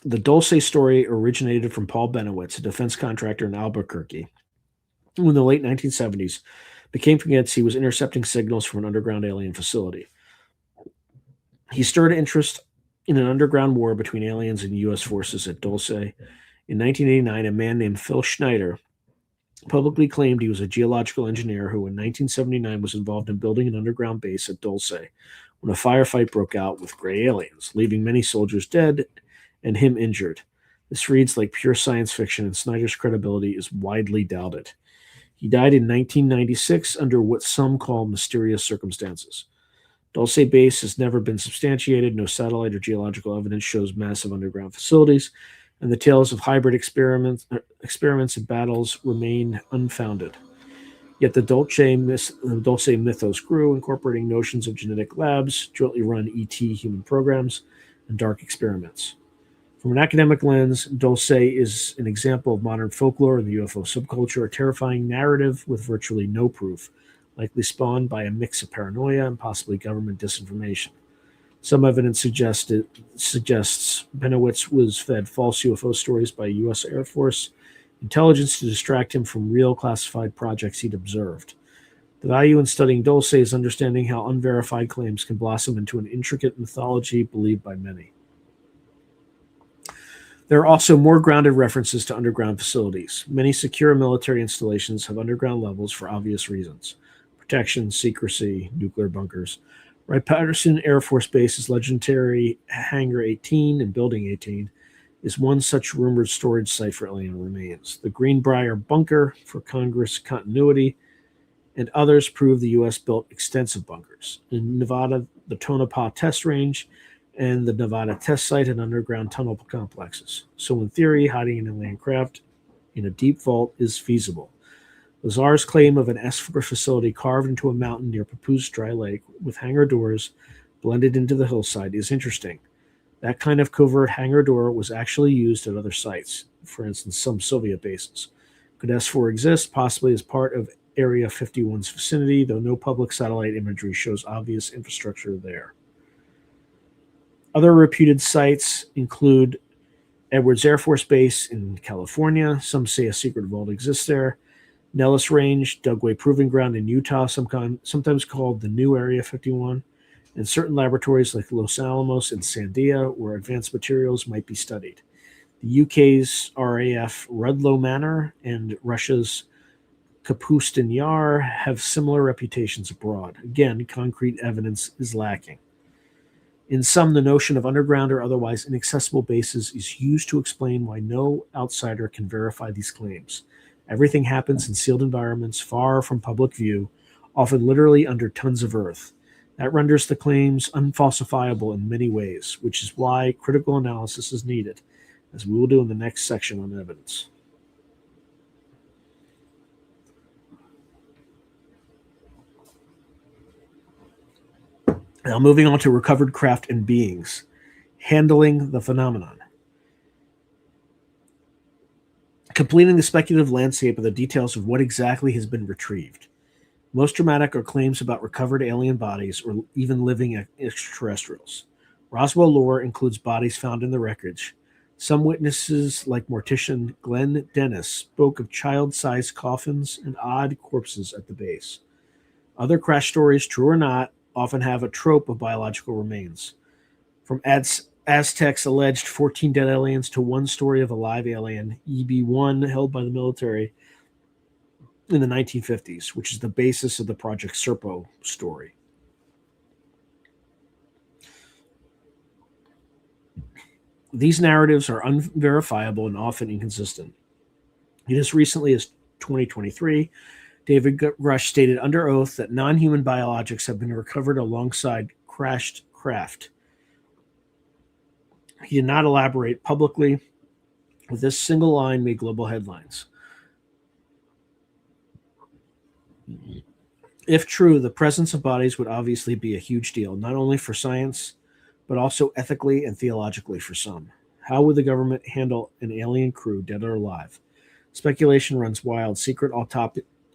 The Dulce story originated from Paul Benowitz, a defense contractor in Albuquerque, who in the late 1970s became convinced he was intercepting signals from an underground alien facility. He stirred interest in an underground war between aliens and U.S. forces at Dulce. In 1989, a man named Phil Schneider publicly claimed he was a geological engineer who in 1979 was involved in building an underground base at Dulce when a firefight broke out with gray aliens, leaving many soldiers dead and him injured. This reads like pure science fiction, and Snyder's credibility is widely doubted. He died in 1996 under what some call mysterious circumstances. Dulce base has never been substantiated. No satellite or geological evidence shows massive underground facilities, and the tales of hybrid experiments and battles remain unfounded. Yet the Dulce mythos grew, incorporating notions of genetic labs, jointly run ET human programs, and dark experiments. From an academic lens, Dulce is an example of modern folklore in the UFO subculture, a terrifying narrative with virtually no proof, likely spawned by a mix of paranoia and possibly government disinformation. Some evidence suggests Benowitz was fed false UFO stories by U.S. Air Force intelligence to distract him from real classified projects he'd observed. The value in studying Dulce is understanding how unverified claims can blossom into an intricate mythology believed by many. There are also more grounded references to underground facilities. Many secure military installations have underground levels for obvious reasons: protection, secrecy, nuclear bunkers. Wright-Patterson Air Force Base's legendary Hangar 18 and Building 18 is one such rumored storage site for alien remains. The Greenbrier Bunker for Congress continuity and others prove the U.S. built extensive bunkers. In Nevada, the Tonopah Test Range and the Nevada Test Site and underground tunnel complexes. So in theory, hiding an alien craft in a deep vault is feasible. Lazar's claim of an S4 facility carved into a mountain near Papoose Dry Lake with hangar doors blended into the hillside is interesting. That kind of covert hangar door was actually used at other sites, for instance, some Soviet bases. Could S4 exist, possibly as part of Area 51's vicinity, though no public satellite imagery shows obvious infrastructure there. Other reputed sites include Edwards Air Force Base in California. Some say a secret vault exists there. Nellis Range, Dugway Proving Ground in Utah, sometimes called the New Area 51, and certain laboratories like Los Alamos and Sandia, where advanced materials might be studied. The UK's RAF Rudlow Manor and Russia's Kapustin Yar have similar reputations abroad. Again, concrete evidence is lacking. In sum, the notion of underground or otherwise inaccessible bases is used to explain why no outsider can verify these claims. Everything happens in sealed environments far from public view, often literally under tons of earth. That renders the claims unfalsifiable in many ways, which is why critical analysis is needed, as we will do in the next section on evidence. Now, moving on to recovered craft and beings, handling the phenomenon. Completing the speculative landscape of the details of what exactly has been retrieved. Most dramatic are claims about recovered alien bodies or even living extraterrestrials. Roswell lore includes bodies found in the wreckage. Some witnesses, like mortician Glenn Dennis, spoke of child-sized coffins and odd corpses at the base. Other crash stories, true or not, often have a trope of biological remains. From Aztecs' alleged 14 dead aliens to one story of a live alien, EB-1, held by the military in the 1950s, which is the basis of the Project Serpo story. These narratives are unverifiable and often inconsistent. Yet as recently as 2023, David Rush stated under oath that non-human biologics have been recovered alongside crashed craft. He did not elaborate publicly, but this single line made global headlines. If true, the presence of bodies would obviously be a huge deal, not only for science, but also ethically and theologically for some. How would the government handle an alien crew, dead or alive? Speculation runs wild. Secret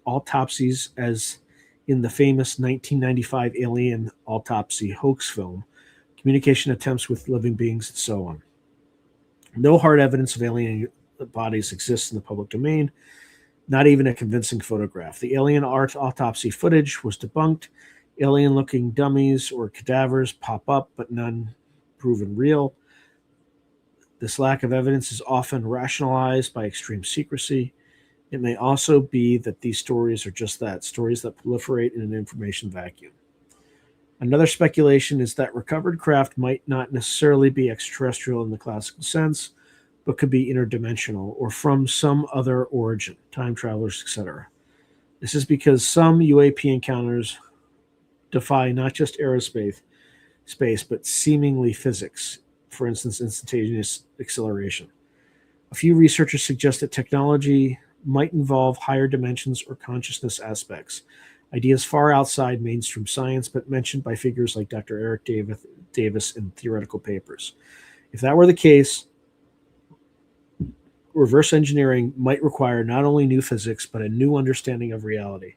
autopsies, as in the famous 1995 alien autopsy hoax film, communication attempts with living beings, and so on. No hard evidence of alien bodies exists in the public domain, not even a convincing photograph. The alien autopsy footage was debunked. Alien-looking dummies or cadavers pop up, but none proven real. This lack of evidence is often rationalized by extreme secrecy. It may also be that these stories are just that, stories that proliferate in an information vacuum. Another speculation is that recovered craft might not necessarily be extraterrestrial in the classical sense, but could be interdimensional or from some other origin, time travelers, etc. This is because some UAP encounters defy not just aerospace, but seemingly physics, for instance, instantaneous acceleration. A few researchers suggest that technology might involve higher dimensions or consciousness aspects, ideas far outside mainstream science, but mentioned by figures like Dr. Eric Davis in theoretical papers. If that were the case, reverse engineering might require not only new physics, but a new understanding of reality,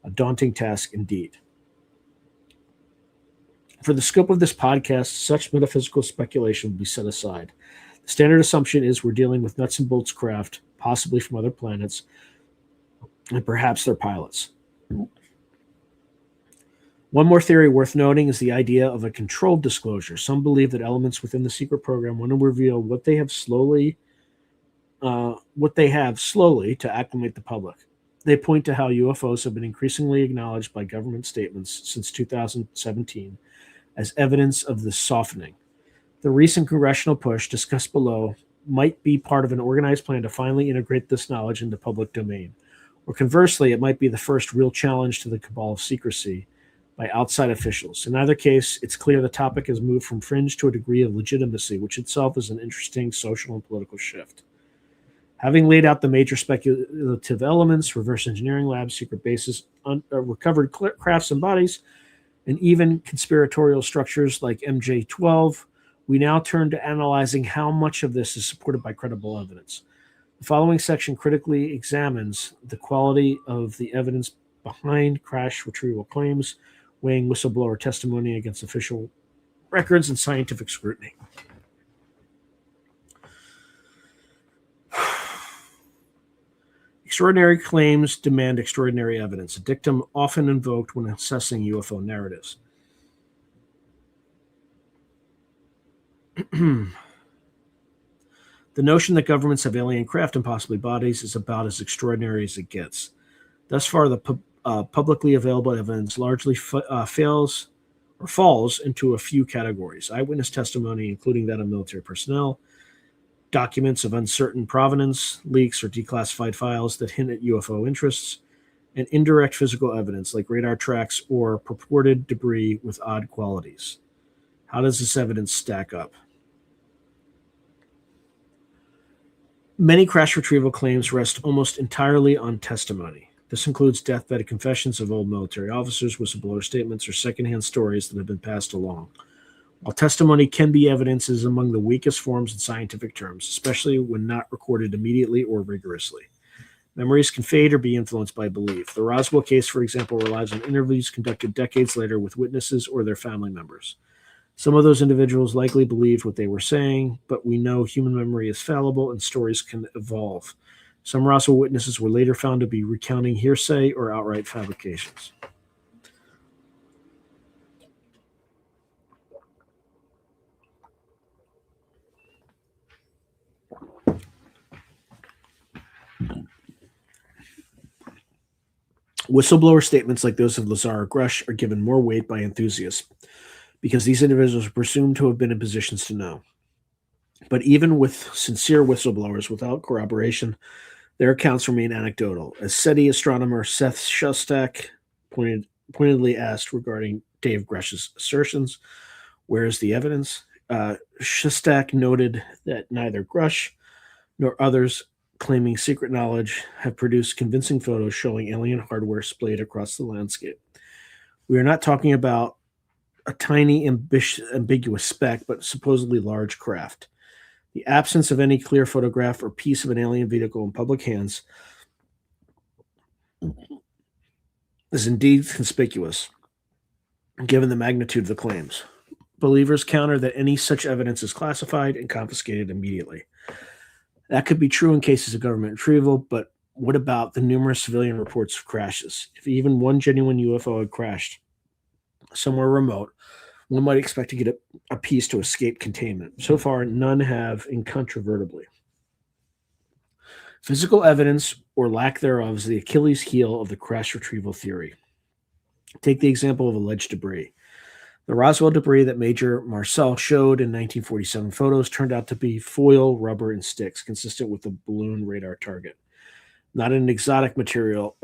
A daunting task indeed. For the scope of this podcast, such metaphysical speculation will be set aside. The standard assumption is we're dealing with nuts and bolts craft, possibly from other planets, and perhaps their pilots. One more theory worth noting is the idea of a controlled disclosure. Some believe that elements within the secret program want to reveal what they have slowly to acclimate the public. They point to how UFOs have been increasingly acknowledged by government statements since 2017 as evidence of this softening. The recent congressional push discussed below might be part of an organized plan to finally integrate this knowledge into public domain. Or conversely, it might be the first real challenge to the cabal of secrecy by outside officials. In either case, it's clear the topic has moved from fringe to a degree of legitimacy, which itself is an interesting social and political shift. Having laid out the major speculative elements, reverse engineering labs, secret bases, recovered crafts and bodies, and even conspiratorial structures like MJ-12, we now turn to analyzing how much of this is supported by credible evidence. The following section critically examines the quality of the evidence behind crash retrieval claims, weighing whistleblower testimony against official records and scientific scrutiny. Extraordinary claims demand extraordinary evidence, a dictum often invoked when assessing UFO narratives. The notion that governments have alien craft and possibly bodies is about as extraordinary as it gets. Thus far, the publicly available evidence largely falls into a few categories: eyewitness testimony, including that of military personnel, documents of uncertain provenance, leaks or declassified files that hint at UFO interests, and indirect physical evidence like radar tracks or purported debris with odd qualities. How does this evidence stack up? Many crash retrieval claims rest almost entirely on testimony. This includes deathbed confessions of old military officers, whistleblower statements, or secondhand stories that have been passed along. While testimony can be evidence, it is among the weakest forms in scientific terms, especially when not recorded immediately or rigorously. Memories can fade or be influenced by belief. The Roswell case, for example, relies on interviews conducted decades later with witnesses or their family members. Some of those individuals likely believed what they were saying, but we know human memory is fallible and stories can evolve. Some Roswell witnesses were later found to be recounting hearsay or outright fabrications. Whistleblower statements like those of Lazar or Grush are given more weight by enthusiasts because these individuals are presumed to have been in positions to know. But even with sincere whistleblowers without corroboration, their accounts remain anecdotal. As SETI astronomer Seth Shostak pointedly asked regarding Dave Grush's assertions, where is the evidence? Shostak noted that neither Grush nor others claiming secret knowledge have produced convincing photos showing alien hardware splayed across the landscape. We are not talking about a tiny, ambiguous speck, but supposedly large craft. The absence of any clear photograph or piece of an alien vehicle in public hands is indeed conspicuous, given the magnitude of the claims. Believers counter that any such evidence is classified and confiscated immediately. That could be true in cases of government retrieval, but what about the numerous civilian reports of crashes? If even one genuine UFO had crashed somewhere remote, one might expect to get a piece to escape containment. So far, none have incontrovertibly. Physical evidence, or lack thereof, is the Achilles heel of the crash retrieval theory. Take the example of alleged debris. The Roswell debris that Major Marcel showed in 1947 photos turned out to be foil, rubber, and sticks, consistent with the balloon radar target, not an exotic material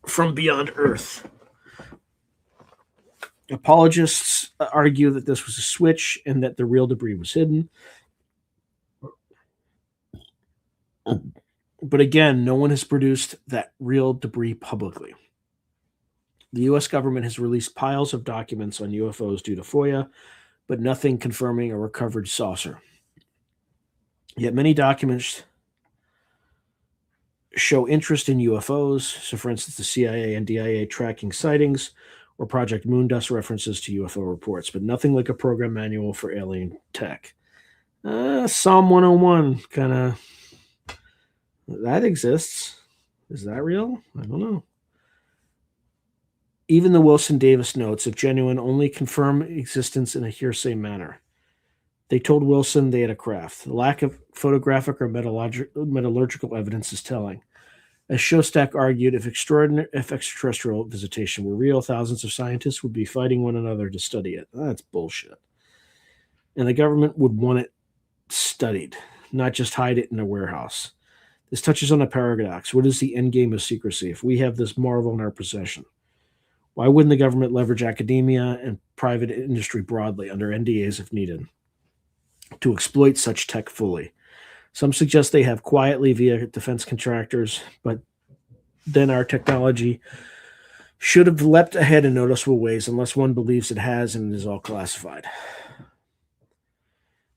from beyond Earth. Apologists argue that this was a switch and that the real debris was hidden. But again, no one has produced that real debris publicly. The U.S. government has released piles of documents on UFOs due to FOIA, but nothing confirming a recovered saucer. Yet many documents show interest in UFOs. So, for instance, the CIA and DIA tracking sightings or Project Moondust references to UFO reports, but nothing like a program manual for alien tech. Psalm 101 kind of that exists. Is that real? I don't know. Even the Wilson Davis notes, if genuine, only confirm existence in a hearsay manner. They told Wilson they had a craft. The lack of photographic or metallurgical evidence is telling. As Shostak argued, if extraterrestrial visitation were real, thousands of scientists would be fighting one another to study it. That's bullshit. And the government would want it studied, not just hide it in a warehouse. This touches on a paradox. What is the end game of secrecy if we have this marvel in our possession? Why wouldn't the government leverage academia and private industry broadly under NDAs if needed to exploit such tech fully? Some suggest they have quietly via defense contractors, but then our technology should have leapt ahead in noticeable ways unless one believes it has and it is all classified.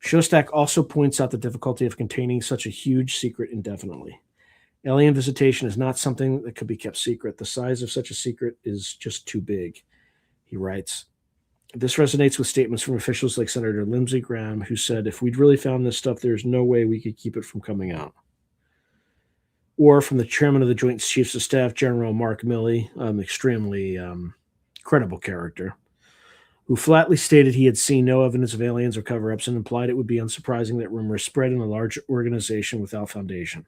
Shostak also points out the difficulty of containing such a huge secret indefinitely. Alien visitation is not something that could be kept secret. The size of such a secret is just too big, he writes. This resonates with statements from officials like Senator Lindsey Graham, who said, if we'd really found this stuff, there's no way we could keep it from coming out. Or from the chairman of the Joint Chiefs of Staff, General Mark Milley, extremely credible character, who flatly stated he had seen no evidence of aliens or cover-ups and implied it would be unsurprising that rumors spread in a large organization without foundation.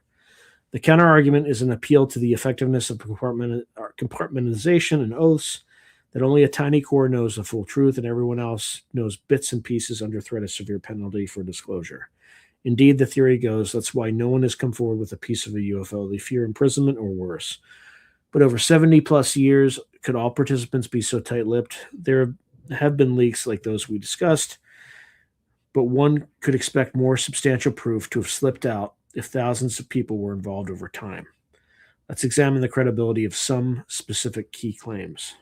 The counter-argument is an appeal to the effectiveness of compartmentalization and oaths, that only a tiny core knows the full truth and everyone else knows bits and pieces under threat of severe penalty for disclosure. Indeed, the theory goes that's why no one has come forward with a piece of a UFO. They fear imprisonment or worse. But over 70-plus years, could all participants be so tight-lipped? There have been leaks like those we discussed, but one could expect more substantial proof to have slipped out if thousands of people were involved over time. Let's examine the credibility of some specific key claims.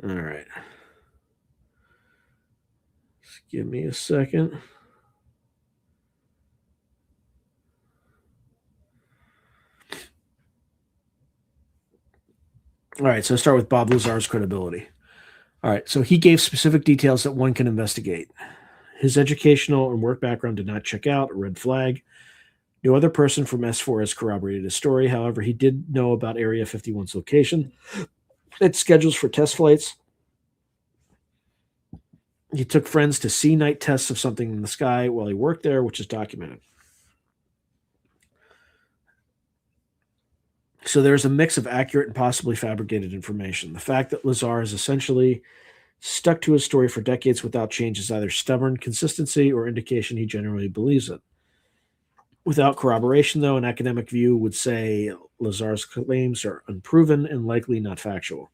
All right. Just give me a second. All right, so I'll start with Bob Lazar's credibility. All right, so he gave specific details that one can investigate. His educational and work background did not check out, a red flag. No other person from S4 has corroborated his story. However, he did know about Area 51's location, its schedules for test flights. He took friends to see night tests of something in the sky while he worked there, which is documented. So there's a mix of accurate and possibly fabricated information. The fact that Lazar has essentially stuck to his story for decades without change is either stubborn consistency or indication he genuinely believes it. Without corroboration, though, an academic view would say Lazar's claims are unproven and likely not factual.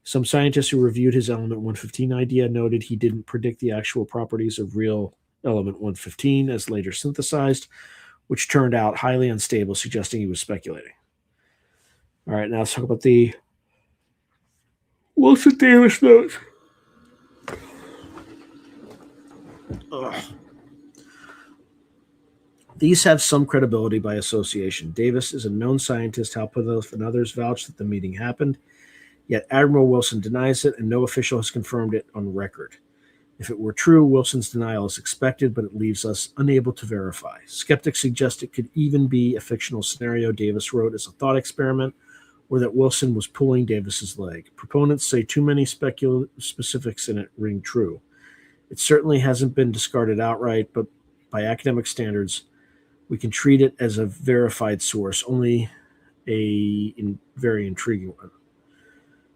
Some scientists who reviewed his element 115 idea noted he didn't predict the actual properties of real element 115 as later synthesized, which turned out highly unstable, suggesting he was speculating. All right, now let's talk about the Wilson Davis notes. These have some credibility by association. Davis is a known scientist. Halpathoff and others vouch that the meeting happened, yet Admiral Wilson denies it, and no official has confirmed it on record. If it were true, Wilson's denial is expected, but it leaves us unable to verify. Skeptics suggest it could even be a fictional scenario Davis wrote as a thought experiment, or that Wilson was pulling Davis's leg. Proponents say too many specifics in it ring true. It certainly hasn't been discarded outright, but by academic standards, we can treat it as a verified source, only a very intriguing one.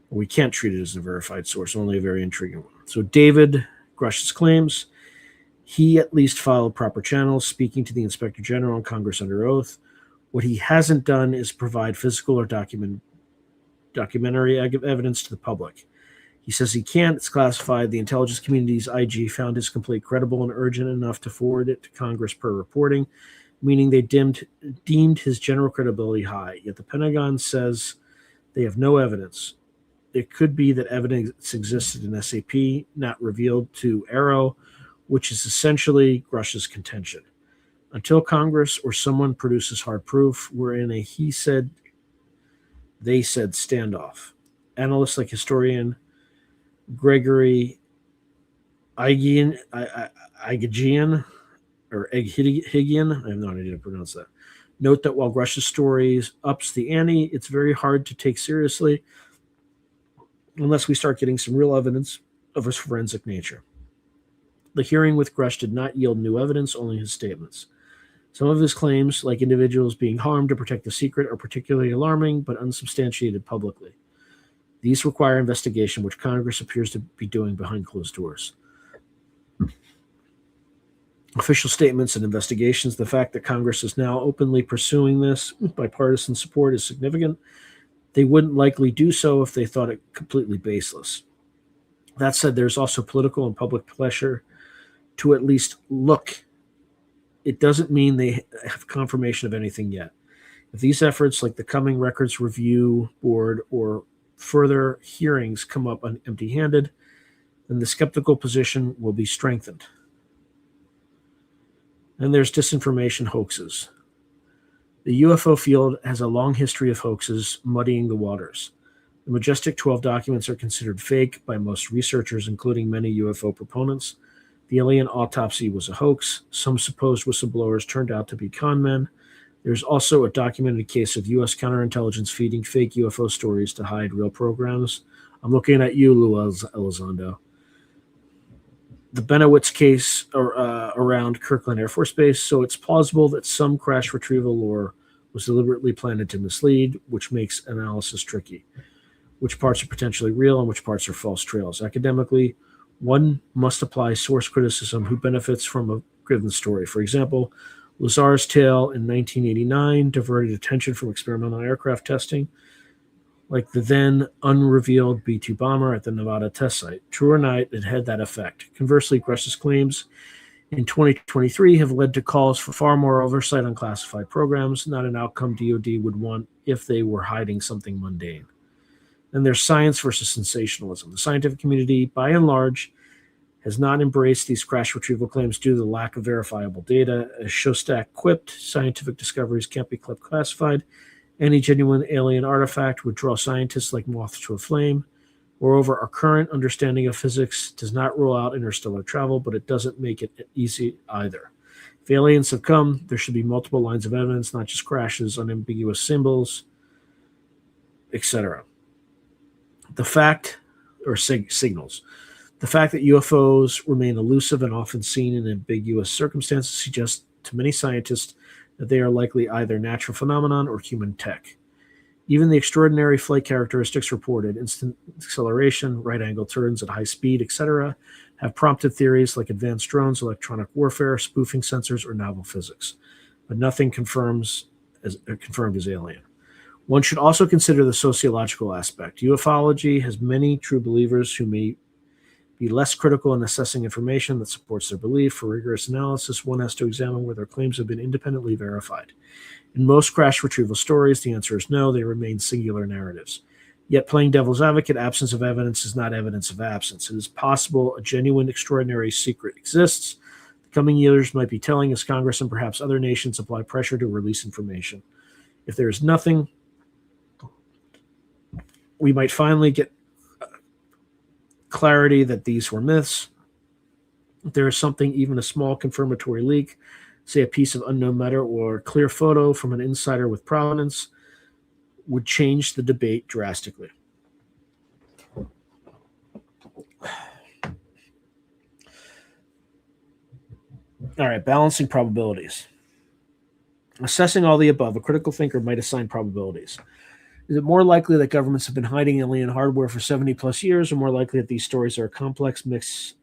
We can't treat it as a verified source, only a very intriguing one. So David Grush's claims, he at least followed proper channels, speaking to the Inspector General and Congress under oath. What he hasn't done is provide physical or documentary evidence to the public. He says he can't. It's classified. The intelligence community's IG found his complaint credible and urgent enough to forward it to Congress per reporting, meaning they deemed his general credibility high. Yet the Pentagon says they have no evidence. It could be that evidence existed in SAP, not revealed to Arrow, which is essentially Grush's contention. Until Congress or someone produces hard proof, we're in a he said, they said standoff. Analysts like historian Gregory Aigian, or Eghigian, I have no idea to pronounce that, note that while Russia's stories ups the ante, it's very hard to take seriously unless we start getting some real evidence of a forensic nature. The hearing with Grush did not yield new evidence, only his statements. Some of his claims, like individuals being harmed to protect the secret, are particularly alarming but unsubstantiated publicly. These require investigation, which Congress appears to be doing behind closed doors. Official statements and investigations. The fact that Congress is now openly pursuing this with bipartisan support is significant. They wouldn't likely do so if they thought it completely baseless. That said, there's also political and public pressure to at least look. It doesn't mean they have confirmation of anything yet. If these efforts, like the coming Records Review Board or further hearings, come up empty-handed, then the skeptical position will be strengthened. And there's disinformation hoaxes. The UFO field has a long history of hoaxes muddying the waters. The Majestic 12 documents are considered fake by most researchers, including many UFO proponents. The alien autopsy was a hoax. Some supposed whistleblowers turned out to be con men. There's also a documented case of U.S. counterintelligence feeding fake UFO stories to hide real programs. I'm looking at you, Lou Elizondo. The Benowitz case around Kirkland Air Force Base, so it's plausible that some crash retrieval lore was deliberately planted to mislead, which makes analysis tricky. Which parts are potentially real and which parts are false trails? Academically, one must apply source criticism who benefits from a given story. For example, Lazar's tale in 1989 diverted attention from experimental aircraft testing, like the then unrevealed B-2 bomber at the Nevada test site. True or not, it had that effect. Conversely, Grush's claims in 2023 have led to calls for far more oversight on classified programs, not an outcome DoD would want if they were hiding something mundane. Then there's science versus sensationalism. The scientific community, by and large, has not embraced these crash retrieval claims due to the lack of verifiable data. As Shostak quipped, scientific discoveries can't be classified. Any genuine alien artifact would draw scientists like moths to a flame. Moreover, our current understanding of physics does not rule out interstellar travel, but it doesn't make it easy either. If aliens have come, there should be multiple lines of evidence, not just crashes, unambiguous symbols, etc. The fact, or signals. The fact that UFOs remain elusive and often seen in ambiguous circumstances suggests to many scientists that they are likely either natural phenomenon or human tech. Even the extraordinary flight characteristics reported, instant acceleration, right-angle turns at high speed, etc., have prompted theories like advanced drones, electronic warfare, spoofing sensors, or novel physics. But nothing confirmed as alien. One should also consider the sociological aspect. Ufology has many true believers who may be less critical in assessing information that supports their belief. For rigorous analysis, one has to examine whether claims have been independently verified. In most crash retrieval stories, the answer is no, they remain singular narratives. Yet playing devil's advocate, absence of evidence is not evidence of absence. It is possible a genuine, extraordinary secret exists. The coming years might be telling as Congress and perhaps other nations apply pressure to release information. If there is nothing, we might finally get clarity that these were myths. If there is something, even a small confirmatory leak, say a piece of unknown matter or a clear photo from an insider with provenance, would change the debate drastically. All right, balancing probabilities. Assessing all the above, a critical thinker might assign probabilities. Is it more likely that governments have been hiding alien hardware for 70 plus years, or more likely that these stories are a complex mix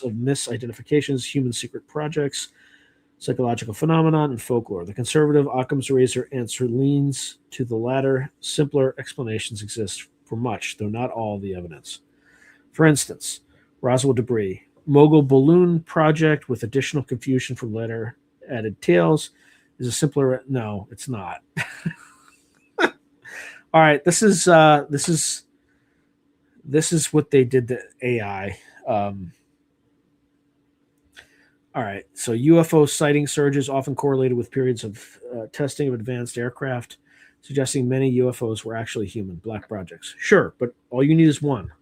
of misidentifications, human secret projects, psychological phenomenon, and folklore? The conservative Occam's razor answer leans to the latter. Simpler explanations exist for much, though not all, the evidence. For instance, Roswell debris, mogul balloon project with additional confusion from later added tales is a simpler. No, it's not. All right, this is what they did to AI. All right. So UFO sighting surges often correlated with periods of testing of advanced aircraft, suggesting many UFOs were actually human black projects. Sure, but all you need is one.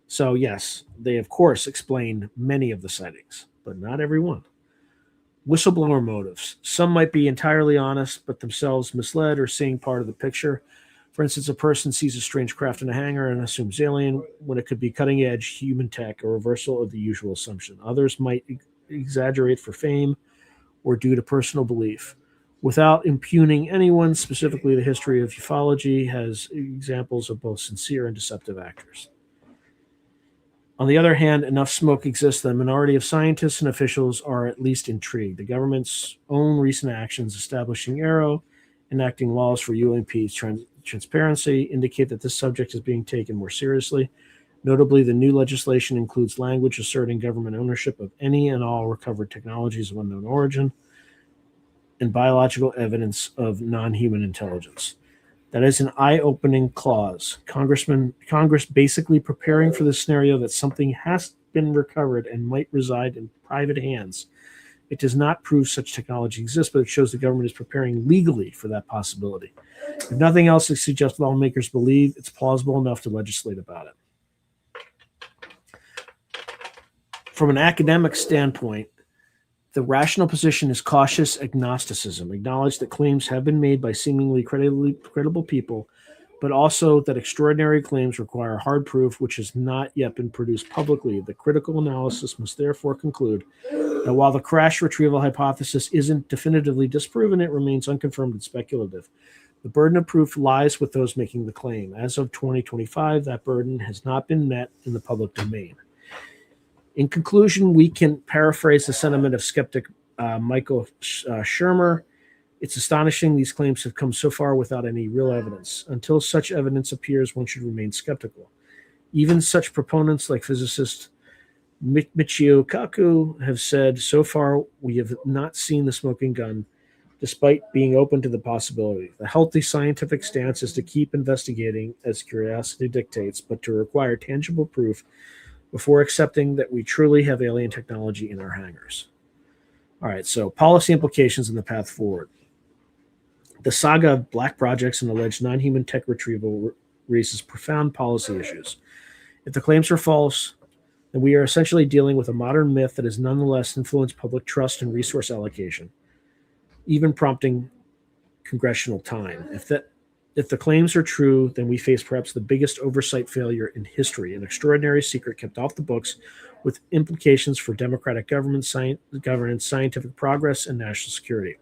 So yes, they of course explain many of the sightings, but not every one. Whistleblower motives. Some might be entirely honest, but themselves misled or seeing part of the picture. For instance, a person sees a strange craft in a hangar and assumes alien when it could be cutting edge human tech, a reversal of the usual assumption. Others might exaggerate for fame or due to personal belief. Without impugning anyone, specifically the history of ufology has examples of both sincere and deceptive actors. On the other hand, enough smoke exists that a minority of scientists and officials are at least intrigued. The government's own recent actions establishing AARO, enacting laws for UAP transparency, indicate that this subject is being taken more seriously. Notably, the new legislation includes language asserting government ownership of any and all recovered technologies of unknown origin and biological evidence of non-human intelligence. That is an eye-opening clause. Congress basically preparing for the scenario that something has been recovered and might reside in private hands. It does not prove such technology exists, but it shows the government is preparing legally for that possibility. If nothing else, it suggests lawmakers believe it's plausible enough to legislate about it. From an academic standpoint, the rational position is cautious agnosticism. Acknowledge that claims have been made by seemingly credible people, but also that extraordinary claims require hard proof, which has not yet been produced publicly. The critical analysis must therefore conclude that while the crash retrieval hypothesis isn't definitively disproven, it remains unconfirmed and speculative. The burden of proof lies with those making the claim. As of 2025, that burden has not been met in the public domain. In conclusion, we can paraphrase the sentiment of skeptic Michael Shermer. It's astonishing these claims have come so far without any real evidence. Until such evidence appears, one should remain skeptical. Even such proponents like physicist Michio Kaku have said, so far we have not seen the smoking gun, despite being open to the possibility. The healthy scientific stance is to keep investigating as curiosity dictates, but to require tangible proof before accepting that we truly have alien technology in our hangars. All right, so policy implications and the path forward. The saga of black projects and alleged non-human tech retrieval raises profound policy issues. If the claims are false, then we are essentially dealing with a modern myth that has nonetheless influenced public trust and resource allocation, even prompting congressional time. If the claims are true, then we face perhaps the biggest oversight failure in history, an extraordinary secret kept off the books with implications for democratic governance, scientific progress, and national security.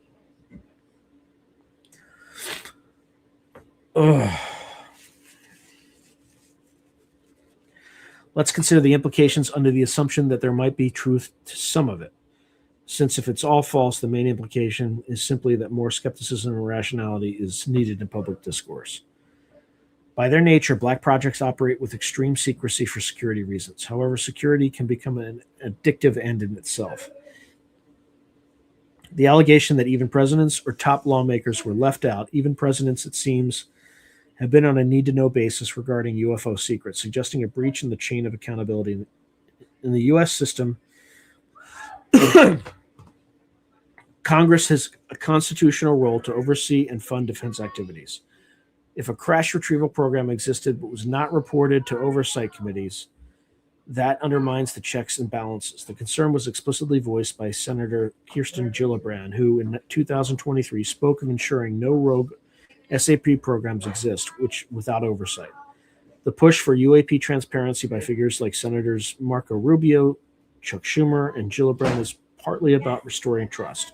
Let's consider the implications under the assumption that there might be truth to some of it. Since if it's all false, the main implication is simply that more skepticism and rationality is needed in public discourse. By their nature, black projects operate with extreme secrecy for security reasons. However, security can become an addictive end in itself. The allegation that even presidents or top lawmakers were left out, even presidents, it seems, have been on a need-to-know basis regarding UFO secrets, suggesting a breach in the chain of accountability in the U.S. system. Congress has a constitutional role to oversee and fund defense activities. If a crash retrieval program existed but was not reported to oversight committees, that undermines the checks and balances. The concern was explicitly voiced by Senator Kirsten Gillibrand, who in 2023 spoke of ensuring no rogue SAP programs exist, which without oversight. The push for UAP transparency by figures like Senators Marco Rubio, Chuck Schumer, and Gillibrand is partly about restoring trust.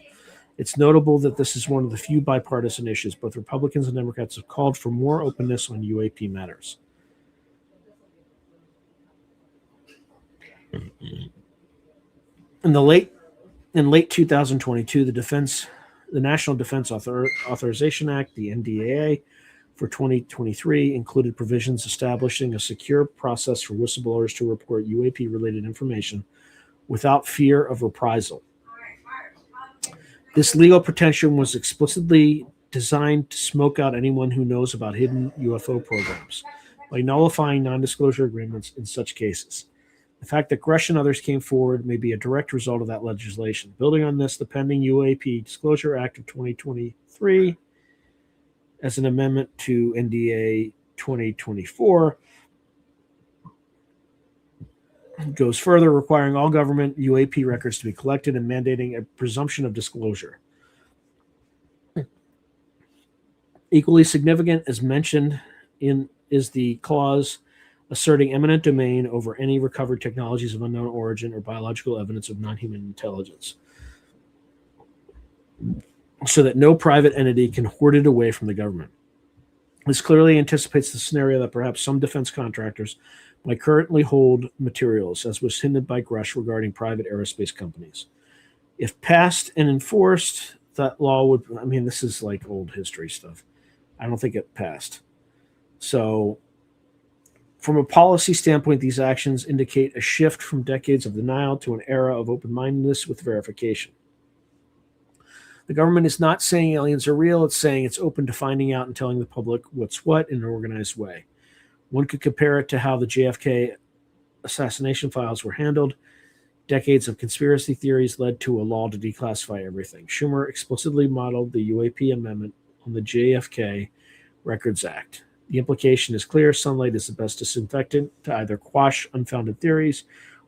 It's notable that this is one of the few bipartisan issues. Both Republicans and Democrats have called for more openness on UAP matters. In late 2022, the National Defense Authorization Act, the NDAA, for 2023 included provisions establishing a secure process for whistleblowers to report UAP-related information without fear of reprisal. This legal protection was explicitly designed to smoke out anyone who knows about hidden UFO programs by nullifying non-disclosure agreements in such cases. The fact that Grush and others came forward may be a direct result of that legislation. Building on this, the pending UAP Disclosure Act of 2023, as an amendment to NDA 2024, goes further, requiring all government UAP records to be collected and mandating a presumption of disclosure. Equally significant, as mentioned is the clause asserting eminent domain over any recovered technologies of unknown origin or biological evidence of non-human intelligence, so that no private entity can hoard it away from the government. This clearly anticipates the scenario that perhaps some defense contractors might currently hold materials, as was hinted by Grush regarding private aerospace companies. If passed and enforced, that law would, this is like old history stuff. I don't think it passed. So, from a policy standpoint, these actions indicate a shift from decades of denial to an era of open-mindedness with verification. The government is not saying aliens are real. It's saying it's open to finding out and telling the public what's what in an organized way. One could compare it to how the JFK assassination files were handled. Decades of conspiracy theories led to a law to declassify everything. Schumer explicitly modeled the UAP amendment on the JFK Records Act. The implication is clear. Sunlight is the best disinfectant to either quash unfounded theories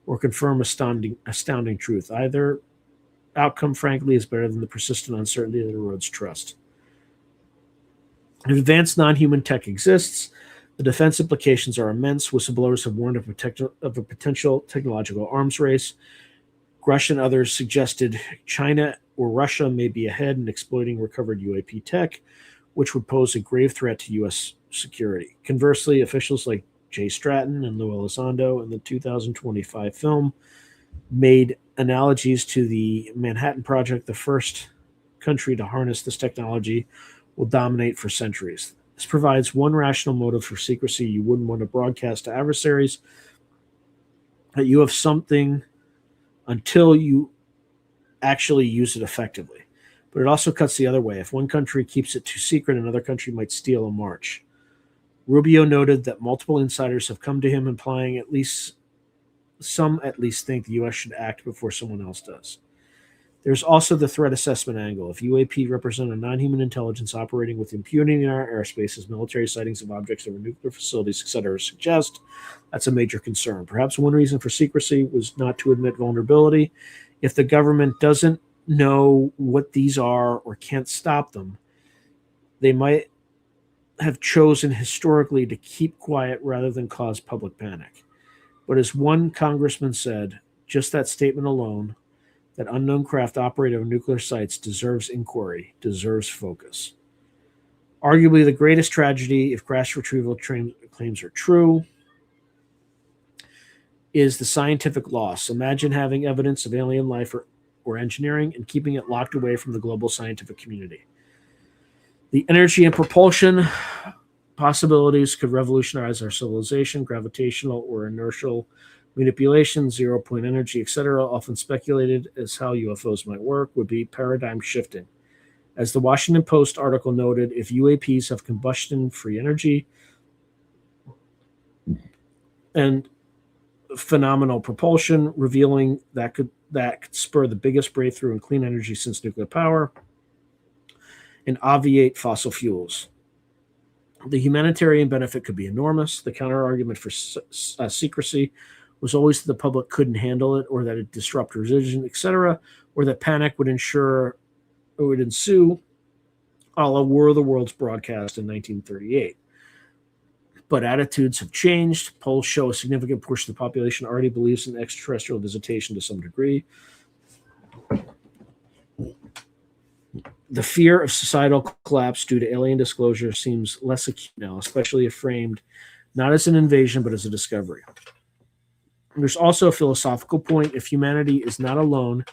or confirm astounding truth. Either outcome, frankly, is better than the persistent uncertainty that erodes trust. If advanced non-human tech exists, the defense implications are immense. Whistleblowers have warned of a potential technological arms race. Grush and others suggested China or Russia may be ahead in exploiting recovered UAP tech, which would pose a grave threat to U.S. security. Conversely, officials like Jay Stratton and Lou Elizondo in the 2025 film made analogies to the Manhattan Project. The first country to harness this technology will dominate for centuries. This provides one rational motive for secrecy. You wouldn't want to broadcast to adversaries that you have something until you actually use it effectively. But it also cuts the other way. If one country keeps it too secret, another country might steal a march. Rubio noted that multiple insiders have come to him implying some at least think the U.S. should act before someone else does. There's also the threat assessment angle. If UAP represent a non-human intelligence operating with impunity in our airspace, as military sightings of objects over nuclear facilities, etc., suggest, that's a major concern. Perhaps one reason for secrecy was not to admit vulnerability. If the government doesn't know what these are or can't stop them, they might have chosen historically to keep quiet rather than cause public panic. But as one congressman said, just that statement alone, that unknown craft operate over nuclear sites, deserves inquiry, deserves focus. Arguably the greatest tragedy, if crash retrieval claims are true, is the scientific loss. Imagine having evidence of alien life or engineering and keeping it locked away from the global scientific community. The energy and propulsion possibilities could revolutionize our civilization. Gravitational or inertial manipulation, zero-point energy, etc., often speculated as how UFOs might work, would be paradigm shifting. As the Washington Post article noted, if UAPs have combustion-free energy and phenomenal propulsion, revealing that could spur the biggest breakthrough in clean energy since nuclear power and obviate fossil fuels. The humanitarian benefit could be enormous. The counter-argument for secrecy was always that the public couldn't handle it, or that it disrupt religion, etc., or that panic would ensue, a la War of the Worlds broadcast in 1938. But attitudes have changed. Polls show a significant portion of the population already believes in extraterrestrial visitation to some degree. The fear of societal collapse due to alien disclosure seems less acute now, especially if framed not as an invasion, but as a discovery. There's also a philosophical point. If humanity is not alone,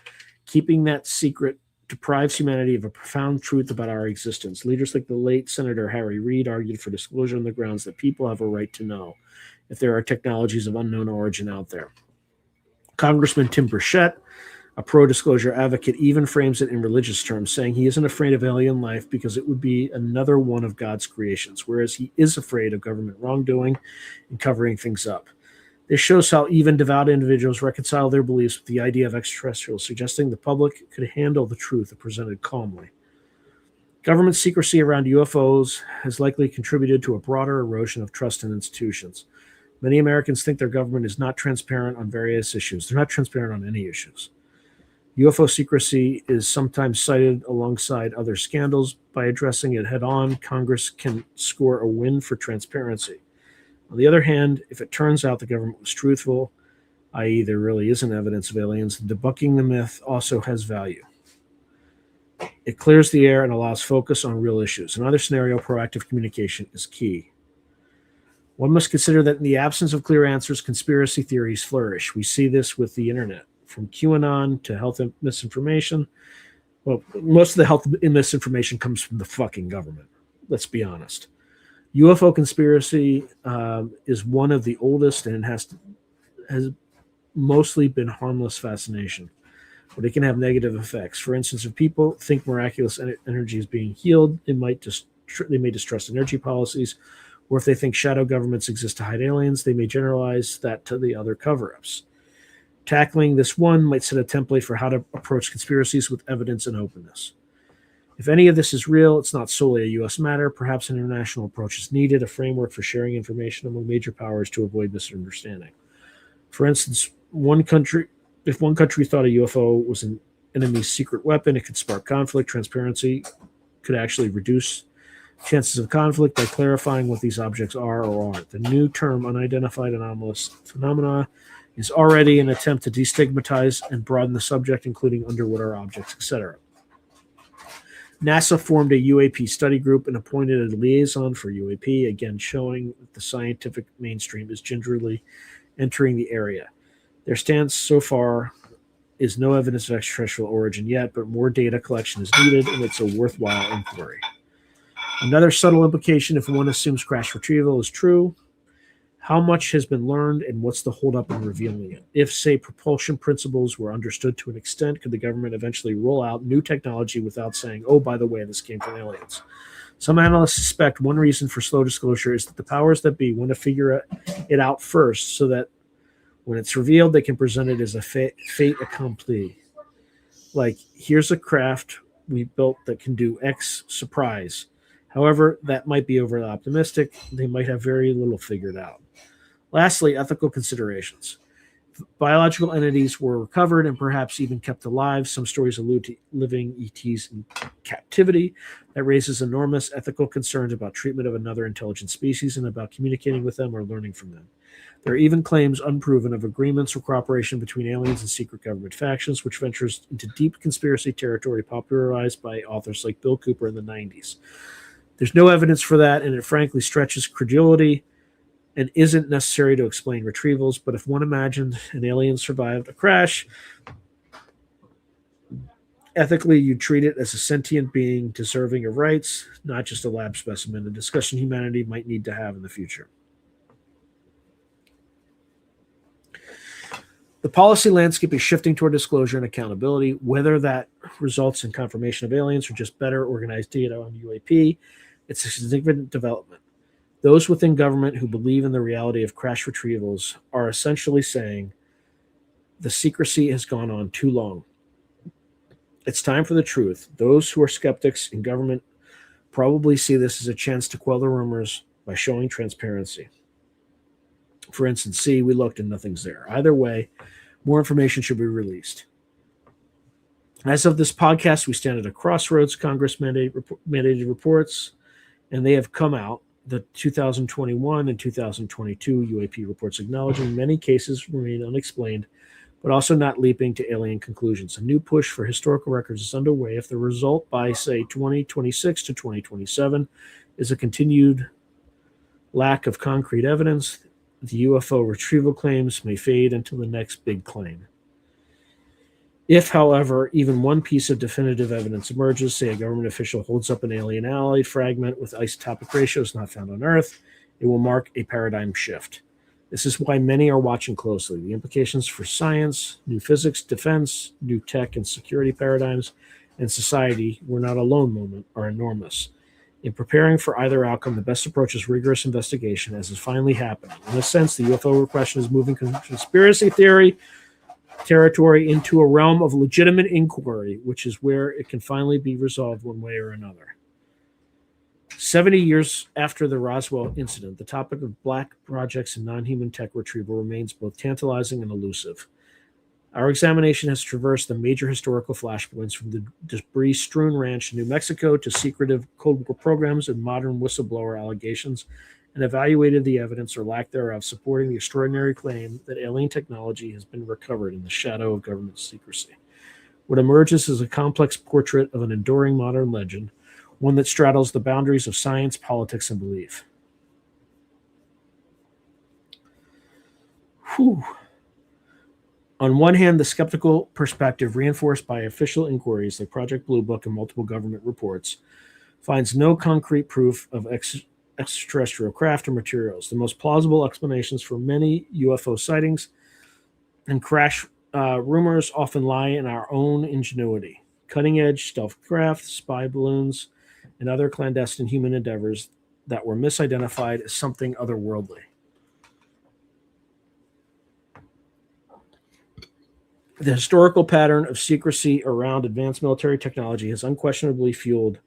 keeping that secret deprives humanity of a profound truth about our existence. Leaders like the late Senator Harry Reid argued for disclosure on the grounds that people have a right to know if there are technologies of unknown origin out there. Congressman Tim Burchett, a pro-disclosure advocate, even frames it in religious terms, saying he isn't afraid of alien life because it would be another one of God's creations, whereas he is afraid of government wrongdoing and covering things up. This shows how even devout individuals reconcile their beliefs with the idea of extraterrestrials, suggesting the public could handle the truth if presented calmly. Government secrecy around UFOs has likely contributed to a broader erosion of trust in institutions. Many Americans think their government is not transparent on various issues. They're not transparent on any issues. UFO secrecy is sometimes cited alongside other scandals. By addressing it head on, Congress can score a win for transparency. On the other hand, if it turns out the government was truthful, i.e., there really isn't evidence of aliens, debunking the myth also has value. It clears the air and allows focus on real issues. Another scenario, proactive communication is key. One must consider that in the absence of clear answers, conspiracy theories flourish. We see this with the internet, from QAnon to health misinformation. Well, most of the health misinformation comes from the fucking government. Let's be honest. UFO conspiracy is one of the oldest and has mostly been harmless fascination, but it can have negative effects. For instance, if people think miraculous energy is being healed, they may distrust energy policies, or if they think shadow governments exist to hide aliens, they may generalize that to the other cover-ups. Tackling this one might set a template for how to approach conspiracies with evidence and openness. If any of this is real, it's not solely a U.S. matter. Perhaps an international approach is needed, a framework for sharing information among major powers to avoid misunderstanding. For instance, if one country thought a UFO was an enemy's secret weapon, it could spark conflict. Transparency could actually reduce chances of conflict by clarifying what these objects are or aren't. The new term, unidentified anomalous phenomena, is already an attempt to destigmatize and broaden the subject, including underwater objects, etc. NASA formed a UAP study group and appointed a liaison for UAP, again showing that the scientific mainstream is gingerly entering the area. Their stance so far is no evidence of extraterrestrial origin yet, but more data collection is needed, and it's a worthwhile inquiry. Another subtle implication, if one assumes crash retrieval is true, how much has been learned and what's the holdup in revealing it? If, say, propulsion principles were understood to an extent, could the government eventually roll out new technology without saying, oh, by the way, this came from aliens? Some analysts suspect one reason for slow disclosure is that the powers that be want to figure it out first so that when it's revealed, they can present it as a fait accompli. Like, here's a craft we built that can do X, surprise. However, that might be overly optimistic. They might have very little figured out. Lastly, ethical considerations. If biological entities were recovered and perhaps even kept alive, some stories allude to living ETs in captivity. That raises enormous ethical concerns about treatment of another intelligent species and about communicating with them or learning from them. There are even claims, unproven, of agreements or cooperation between aliens and secret government factions, which ventures into deep conspiracy territory popularized by authors like Bill Cooper in the 90s. There's no evidence for that, and it frankly stretches credulity and isn't necessary to explain retrievals. But if one imagined an alien survived a crash, ethically you'd treat it as a sentient being deserving of rights, not just a lab specimen, a discussion humanity might need to have in the future. The policy landscape is shifting toward disclosure and accountability. Whether that results in confirmation of aliens or just better organized data on UAP, it's a significant development. Those within government who believe in the reality of crash retrievals are essentially saying the secrecy has gone on too long. It's time for the truth. Those who are skeptics in government probably see this as a chance to quell the rumors by showing transparency. For instance, see, we looked and nothing's there. Either way, more information should be released. As of this podcast, we stand at a crossroads. Congress mandated reports, and they have come out. The 2021 and 2022 UAP reports acknowledging many cases remain unexplained, but also not leaping to alien conclusions. A new push for historical records is underway. If the result by, say, 2026 to 2027 is a continued lack of concrete evidence, the UFO retrieval claims may fade until the next big claim. If, however, even one piece of definitive evidence emerges, say a government official holds up an alien alloy fragment with isotopic ratios not found on Earth, it will mark a paradigm shift. This is why many are watching closely. The implications for science, new physics, defense, new tech and security paradigms, and society, we're not alone moment, are enormous. In preparing for either outcome, the best approach is rigorous investigation, as is finally happening. In a sense, the UFO question is moving conspiracy theory territory into a realm of legitimate inquiry, which is where it can finally be resolved one way or another. 70 years after the Roswell incident, the topic of black projects and non-human tech retrieval remains both tantalizing and elusive. Our examination has traversed the major historical flashpoints from the debris-strewn ranch in New Mexico to secretive Cold War programs and modern whistleblower allegations, and evaluated the evidence or lack thereof supporting the extraordinary claim that alien technology has been recovered in the shadow of government secrecy. What emerges is a complex portrait of an enduring modern legend, one that straddles the boundaries of science, politics, and belief. Whew. On one hand, the skeptical perspective, reinforced by official inquiries like Project Blue Book and multiple government reports, finds no concrete proof of extraterrestrial craft or materials. The most plausible explanations for many UFO sightings and crash rumors often lie in our own ingenuity. Cutting-edge stealth craft, spy balloons, and other clandestine human endeavors that were misidentified as something otherworldly. The historical pattern of secrecy around advanced military technology has unquestionably fueled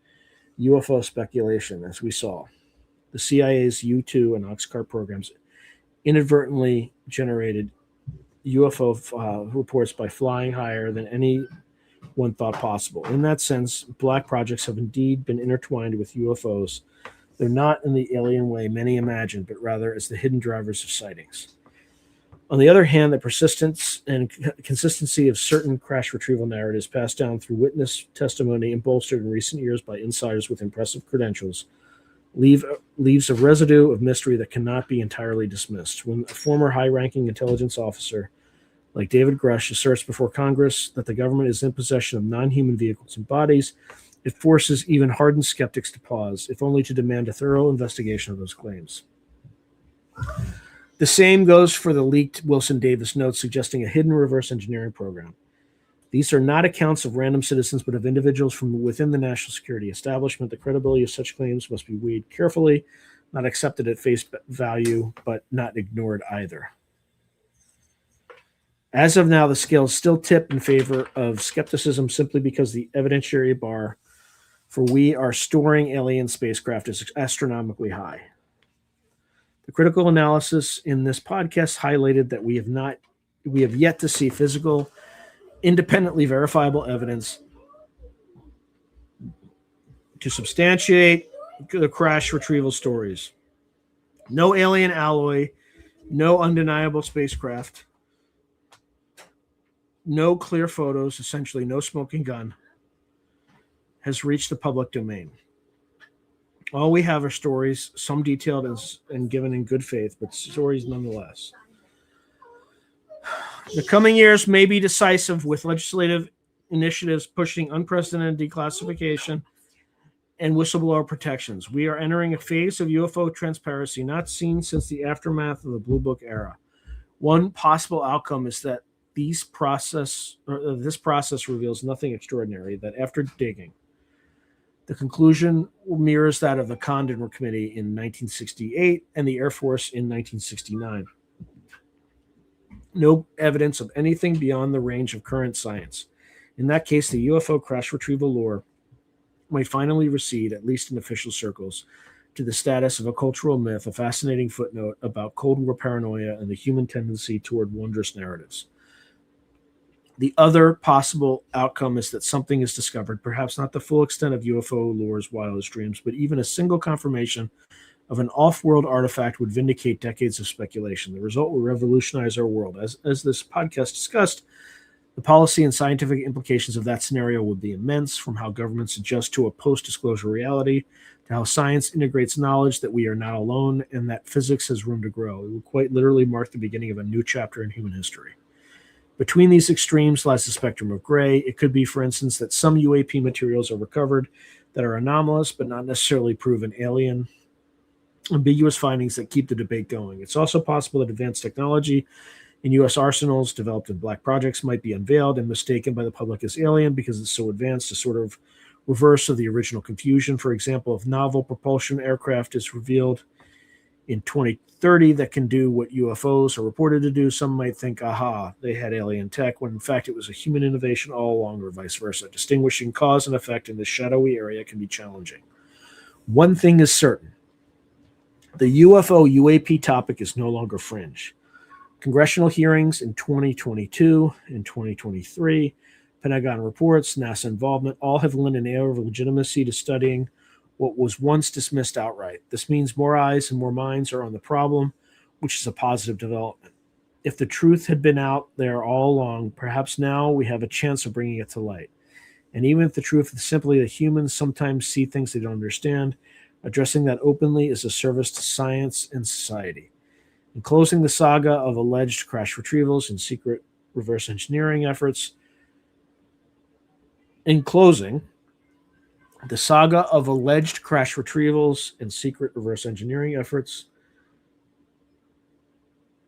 UFO speculation, as we saw. The CIA's U-2 and Oxcar programs inadvertently generated UFO reports by flying higher than anyone thought possible. In that sense, black projects have indeed been intertwined with UFOs, though not in the alien way many imagine, but rather as the hidden drivers of sightings. On the other hand, the persistence and consistency of certain crash retrieval narratives passed down through witness testimony and bolstered in recent years by insiders with impressive credentials leaves a residue of mystery that cannot be entirely dismissed. When a former high-ranking intelligence officer like David Grush asserts before Congress that the government is in possession of non-human vehicles and bodies, it forces even hardened skeptics to pause, if only to demand a thorough investigation of those claims. The same goes for the leaked Wilson Davis notes suggesting a hidden reverse engineering program. These are not accounts of random citizens, but of individuals from within the national security establishment. The credibility of such claims must be weighed carefully, not accepted at face value, but not ignored either. As of now, the scales still tip in favor of skepticism simply because the evidentiary bar for we are storing alien spacecraft is astronomically high. The critical analysis in this podcast highlighted that we have yet to see physical, independently verifiable evidence to substantiate the crash retrieval stories. No alien alloy, no undeniable spacecraft, no clear photos, essentially no smoking gun, has reached the public domain. All we have are stories, some detailed and given in good faith, but stories nonetheless. The coming years may be decisive, with legislative initiatives pushing unprecedented declassification and whistleblower protections. We are entering a phase of UFO transparency not seen since the aftermath of the Blue Book era. One possible outcome is that this process reveals nothing extraordinary, that after digging, the conclusion mirrors that of the Condon Committee in 1968 and the Air Force in 1969. No evidence of anything beyond the range of current science. In that case, the UFO crash retrieval lore might finally recede, at least in official circles, to the status of a cultural myth, a fascinating footnote about Cold War paranoia and the human tendency toward wondrous narratives. The other possible outcome is that something is discovered, perhaps not the full extent of UFO lore's wildest dreams, but even a single confirmation of an off-world artifact would vindicate decades of speculation. The result will revolutionize our world. As this podcast discussed, the policy and scientific implications of that scenario would be immense, from how governments adjust to a post-disclosure reality to how science integrates knowledge that we are not alone and that physics has room to grow. It will quite literally mark the beginning of a new chapter in human history. Between these extremes lies the spectrum of gray. It could be, for instance, that some UAP materials are recovered that are anomalous but not necessarily proven alien. Ambiguous findings that keep the debate going. It's also possible that advanced technology in U.S. arsenals developed in black projects might be unveiled and mistaken by the public as alien because it's so advanced, a sort of reverse of the original confusion. For example, if novel propulsion aircraft is revealed in 2030 that can do what UFOs are reported to do, some might think, aha, they had alien tech, when in fact it was a human innovation all along, or vice versa. Distinguishing cause and effect in this shadowy area can be challenging. One thing is certain: the UFO UAP topic is no longer fringe. Congressional hearings in 2022 and 2023, Pentagon reports, NASA involvement, all have lent an air of legitimacy to studying what was once dismissed outright. This means more eyes and more minds are on the problem, which is a positive development. If the truth had been out there all along, perhaps now we have a chance of bringing it to light. And even if the truth is simply that humans sometimes see things they don't understand, addressing that openly is a service to science and society. In closing the saga of alleged crash retrievals and secret reverse engineering efforts,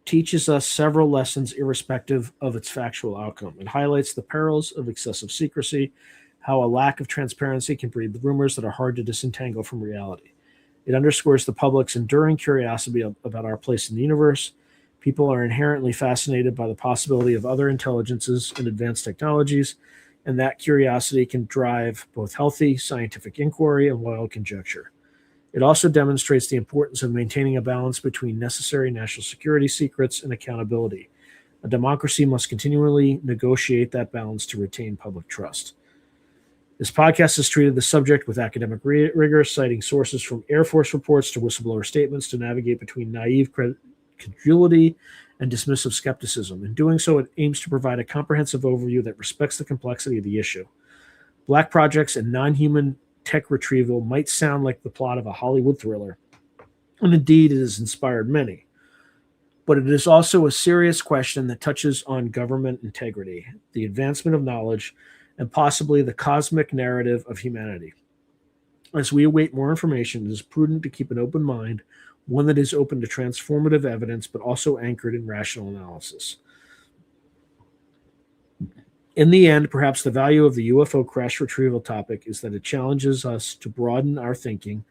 teaches us several lessons irrespective of its factual outcome. It highlights the perils of excessive secrecy, how a lack of transparency can breed rumors that are hard to disentangle from reality. It underscores the public's enduring curiosity about our place in the universe. People are inherently fascinated by the possibility of other intelligences and advanced technologies, and that curiosity can drive both healthy scientific inquiry and wild conjecture. It also demonstrates the importance of maintaining a balance between necessary national security secrets and accountability. A democracy must continually negotiate that balance to retain public trust. This podcast has treated the subject with academic rigor, citing sources from Air Force reports to whistleblower statements to navigate between naive credulity and dismissive skepticism. In doing so, it aims to provide a comprehensive overview that respects the complexity of the issue. Black projects and non-human tech retrieval might sound like the plot of a Hollywood thriller, and indeed it has inspired many. But it is also a serious question that touches on government integrity, the advancement of knowledge, and possibly the cosmic narrative of humanity. As we await more information, it is prudent to keep an open mind, one that is open to transformative evidence, but also anchored in rational analysis. In the end, perhaps the value of the UFO crash retrieval topic is that it challenges us to broaden our thinking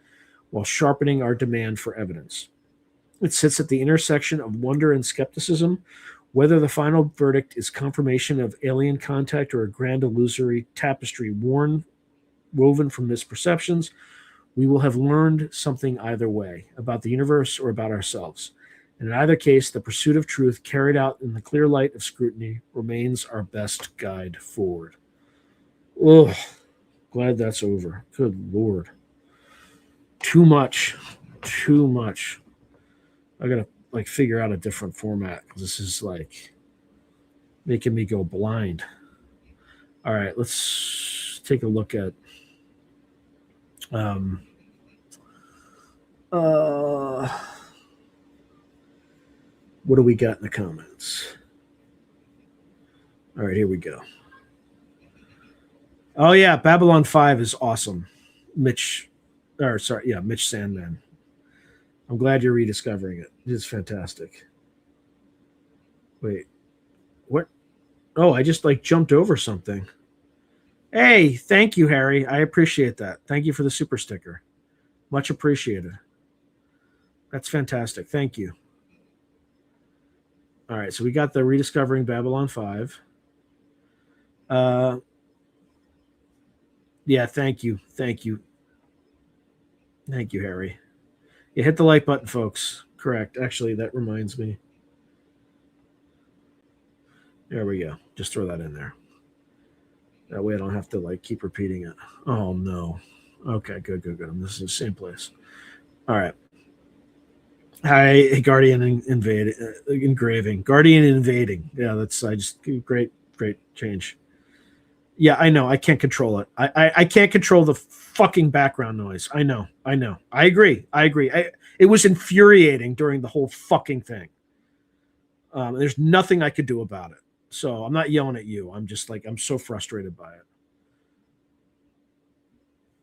while sharpening our demand for evidence. It sits at the intersection of wonder and skepticism. Whether the final verdict is confirmation of alien contact or a grand illusory tapestry woven from misperceptions, we will have learned something either way about the universe or about ourselves. And in either case, the pursuit of truth carried out in the clear light of scrutiny remains our best guide forward. Oh, glad that's over. Good Lord. Too much. I gotta figure out a different format because this is making me go blind. All right, let's take a look at what do we got in the comments? All right, here we go. Oh yeah, Babylon 5 is awesome. Mitch Sandman. I'm glad you're rediscovering it. It is fantastic. Wait, what? Oh, I just jumped over something. Hey, thank you, Harry. I appreciate that. Thank you for the super sticker. Much appreciated. That's fantastic. Thank you. All right, so we got the Rediscovering Babylon 5. Yeah, thank you. Thank you, Harry. Yeah, hit the like button, folks. Correct. Actually, that reminds me. There we go. Just throw that in there. That way I don't have to keep repeating it. Oh, no. Okay, good. This is the same place. All right. Hi, Guardian Engraving. Guardian Invading. Yeah, that's great change. Yeah, I know. I can't control it. I can't control the fucking background noise. I know. I agree. It was infuriating during the whole fucking thing. There's nothing I could do about it. So I'm not yelling at you. I'm just I'm so frustrated by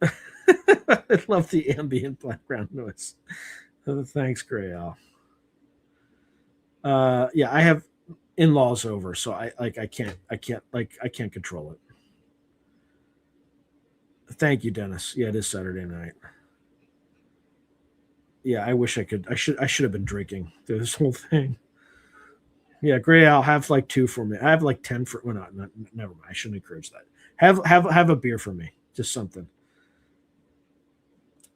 it. I love the ambient background noise. Thanks, Grail. Yeah, I have in-laws over, so I can't control it. Thank you, Dennis. Yeah, it is Saturday night. Yeah, I wish I could. I should have been drinking through this whole thing. Yeah, Gray, I'll have like two for me. I have like 10 for. Well, not never mind. I shouldn't encourage that. Have a beer for me. Just something.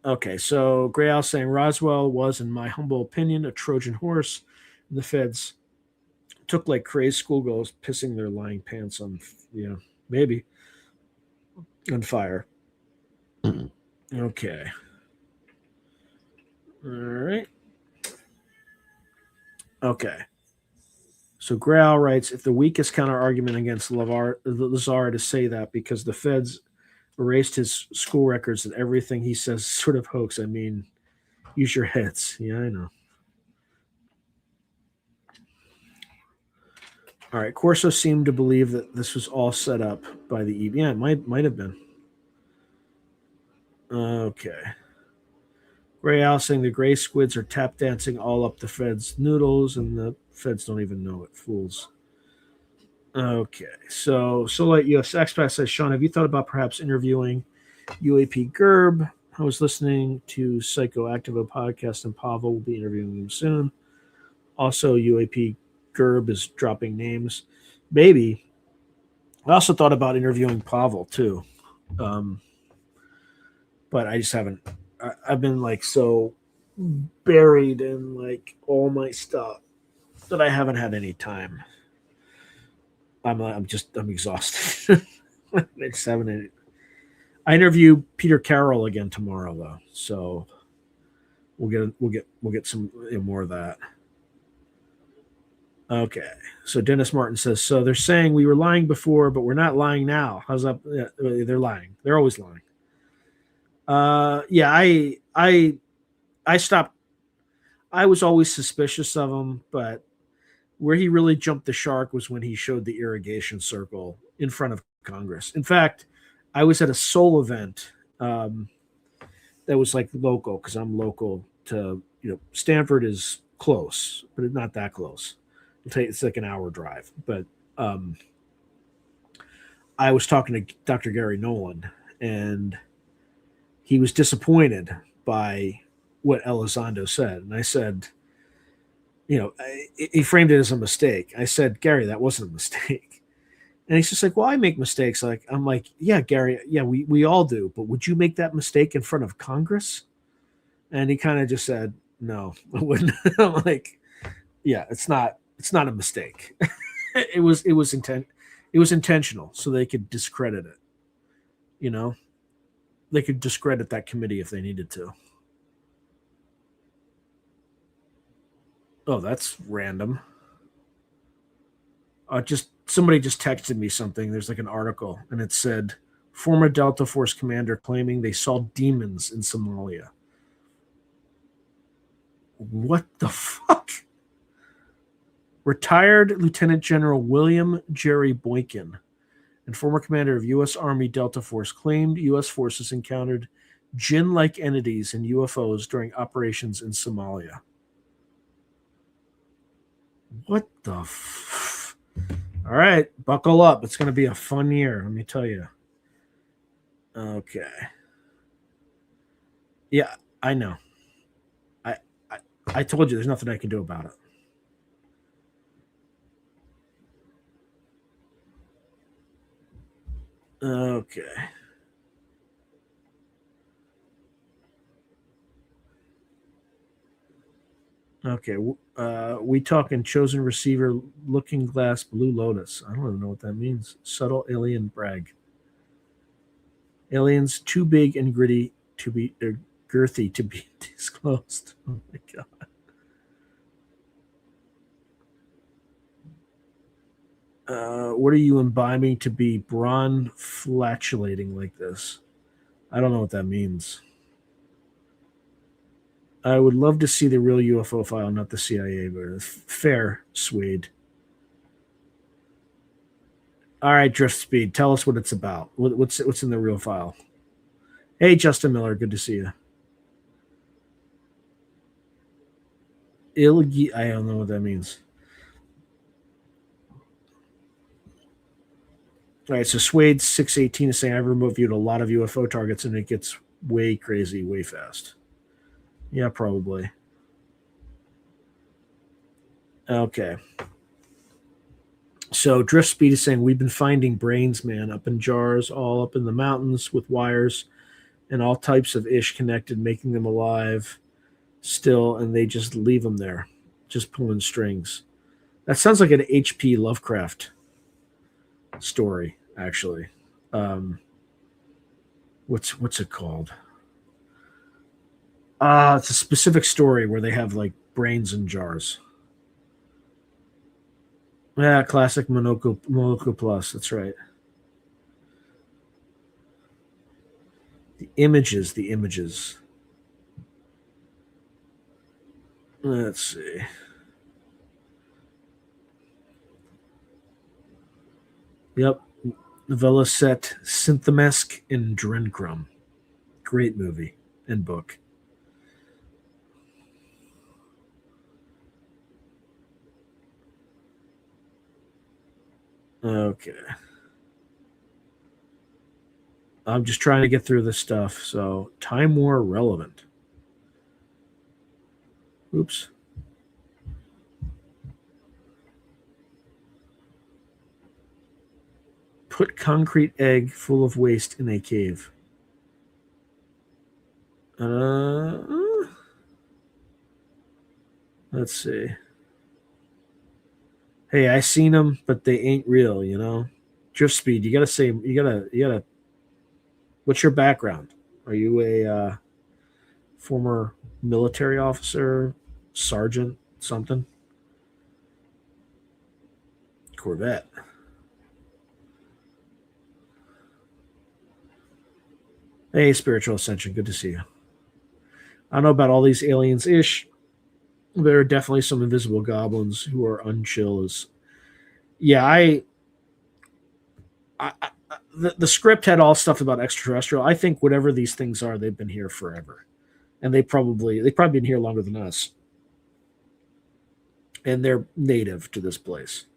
Okay, so Gray Al saying Roswell was, in my humble opinion, a Trojan horse. The feds took like crazed schoolgirls pissing their lying pants on, maybe on fire. Okay. All right. Okay. So Grail writes, if the weakest counter argument against Lazar to say that because the feds erased his school records and everything he says is sort of hoax. I mean, use your heads. Yeah, I know. All right. Corso seemed to believe that this was all set up by the EB. Yeah, it might have been. Okay. Gray Al saying the gray squids are tap dancing all up the feds' noodles, and the feds don't even know it. Fools. Okay. So Solite US Expat says, Sean, have you thought about perhaps interviewing UAP Gerb? I was listening to Psychoactiva podcast, and Pavel will be interviewing him soon. Also, UAP Gerb is dropping names. Maybe. I also thought about interviewing Pavel too, um, but I just haven't. I've been like so buried in like all my stuff that I haven't had any time. I'm exhausted. I just haven't. I interview Peter Carroll again tomorrow though, so we'll get some more of that. Okay. So Dennis Martin says, so they're saying we were lying before, but we're not lying now. How's that? Yeah, they're lying. They're always lying. Yeah, I stopped. I was always suspicious of him, but where he really jumped the shark was when he showed the irrigation circle in front of Congress. In fact, I was at a soul event that was like local because I'm local to Stanford is close, but it's not that close. It's like an hour drive. But um, I was talking to Dr. Gary Nolan, and he was disappointed by what Elizondo said. And I said, he framed it as a mistake. I said, Gary, that wasn't a mistake. And he's just like, well, I make mistakes. Like, I'm like, yeah, Gary, yeah, we all do. But would you make that mistake in front of Congress? And he kind of just said, no, I wouldn't. I'm like, yeah, it's not a mistake. It was intentional so they could discredit it. You know, they could discredit that committee if they needed to. Oh, that's random. Just somebody just texted me something. There's like an article, and it said former Delta Force commander claiming they saw demons in Somalia. What the fuck? Retired Lieutenant General William Jerry Boykin and former commander of U.S. Army Delta Force claimed U.S. forces encountered jinn like entities and UFOs during operations in Somalia. What the All right, buckle up. It's going to be a fun year, let me tell you. Okay. Yeah, I know. I, I I told you there's nothing I can do about it. Okay. Okay. We talking chosen receiver, looking glass, blue lotus. I don't even know what that means. Subtle alien brag. Aliens too big and gritty to be girthy to be disclosed. Oh my god. What are you imbibing to be brawn flatulating like this? I don't know what that means. I would love to see the real UFO file, not the CIA, but fair, Swede. All right, Drift Speed, tell us what it's about. What's in the real file? Hey, Justin Miller, good to see you. I don't know what that means. All right, so Suede 618 is saying I've reviewed a lot of UFO targets and it gets way crazy, way fast. Yeah, probably. Okay. So Drift Speed is saying we've been finding brains, man, up in jars, all up in the mountains with wires and all types of ish connected, making them alive still, and they just leave them there, just pulling strings. That sounds like an H.P. Lovecraft story, actually. Um, what's it called? It's a specific story where they have like brains in jars. Yeah, classic Monoco Plus. That's right. The images, the images. Let's see. Yep. Novella set Synthemesk in Drencrum. Great movie and book. Okay. I'm just trying to get through this stuff. So, Time War relevant. Oops. Put concrete egg full of waste in a cave. Uh, let's see. Hey, I seen them, but they ain't real, you know. Drift Speed. You gotta say. You gotta. What's your background? Are you a former military officer, sergeant, something? Corvette. Hey, Spiritual Ascension. Good to see you. I don't know about all these aliens ish. There are definitely some invisible goblins who are unchill as. Yeah, the script had all stuff about extraterrestrial. I think whatever these things are, they've been here forever, and they've probably been here longer than us, and they're native to this place.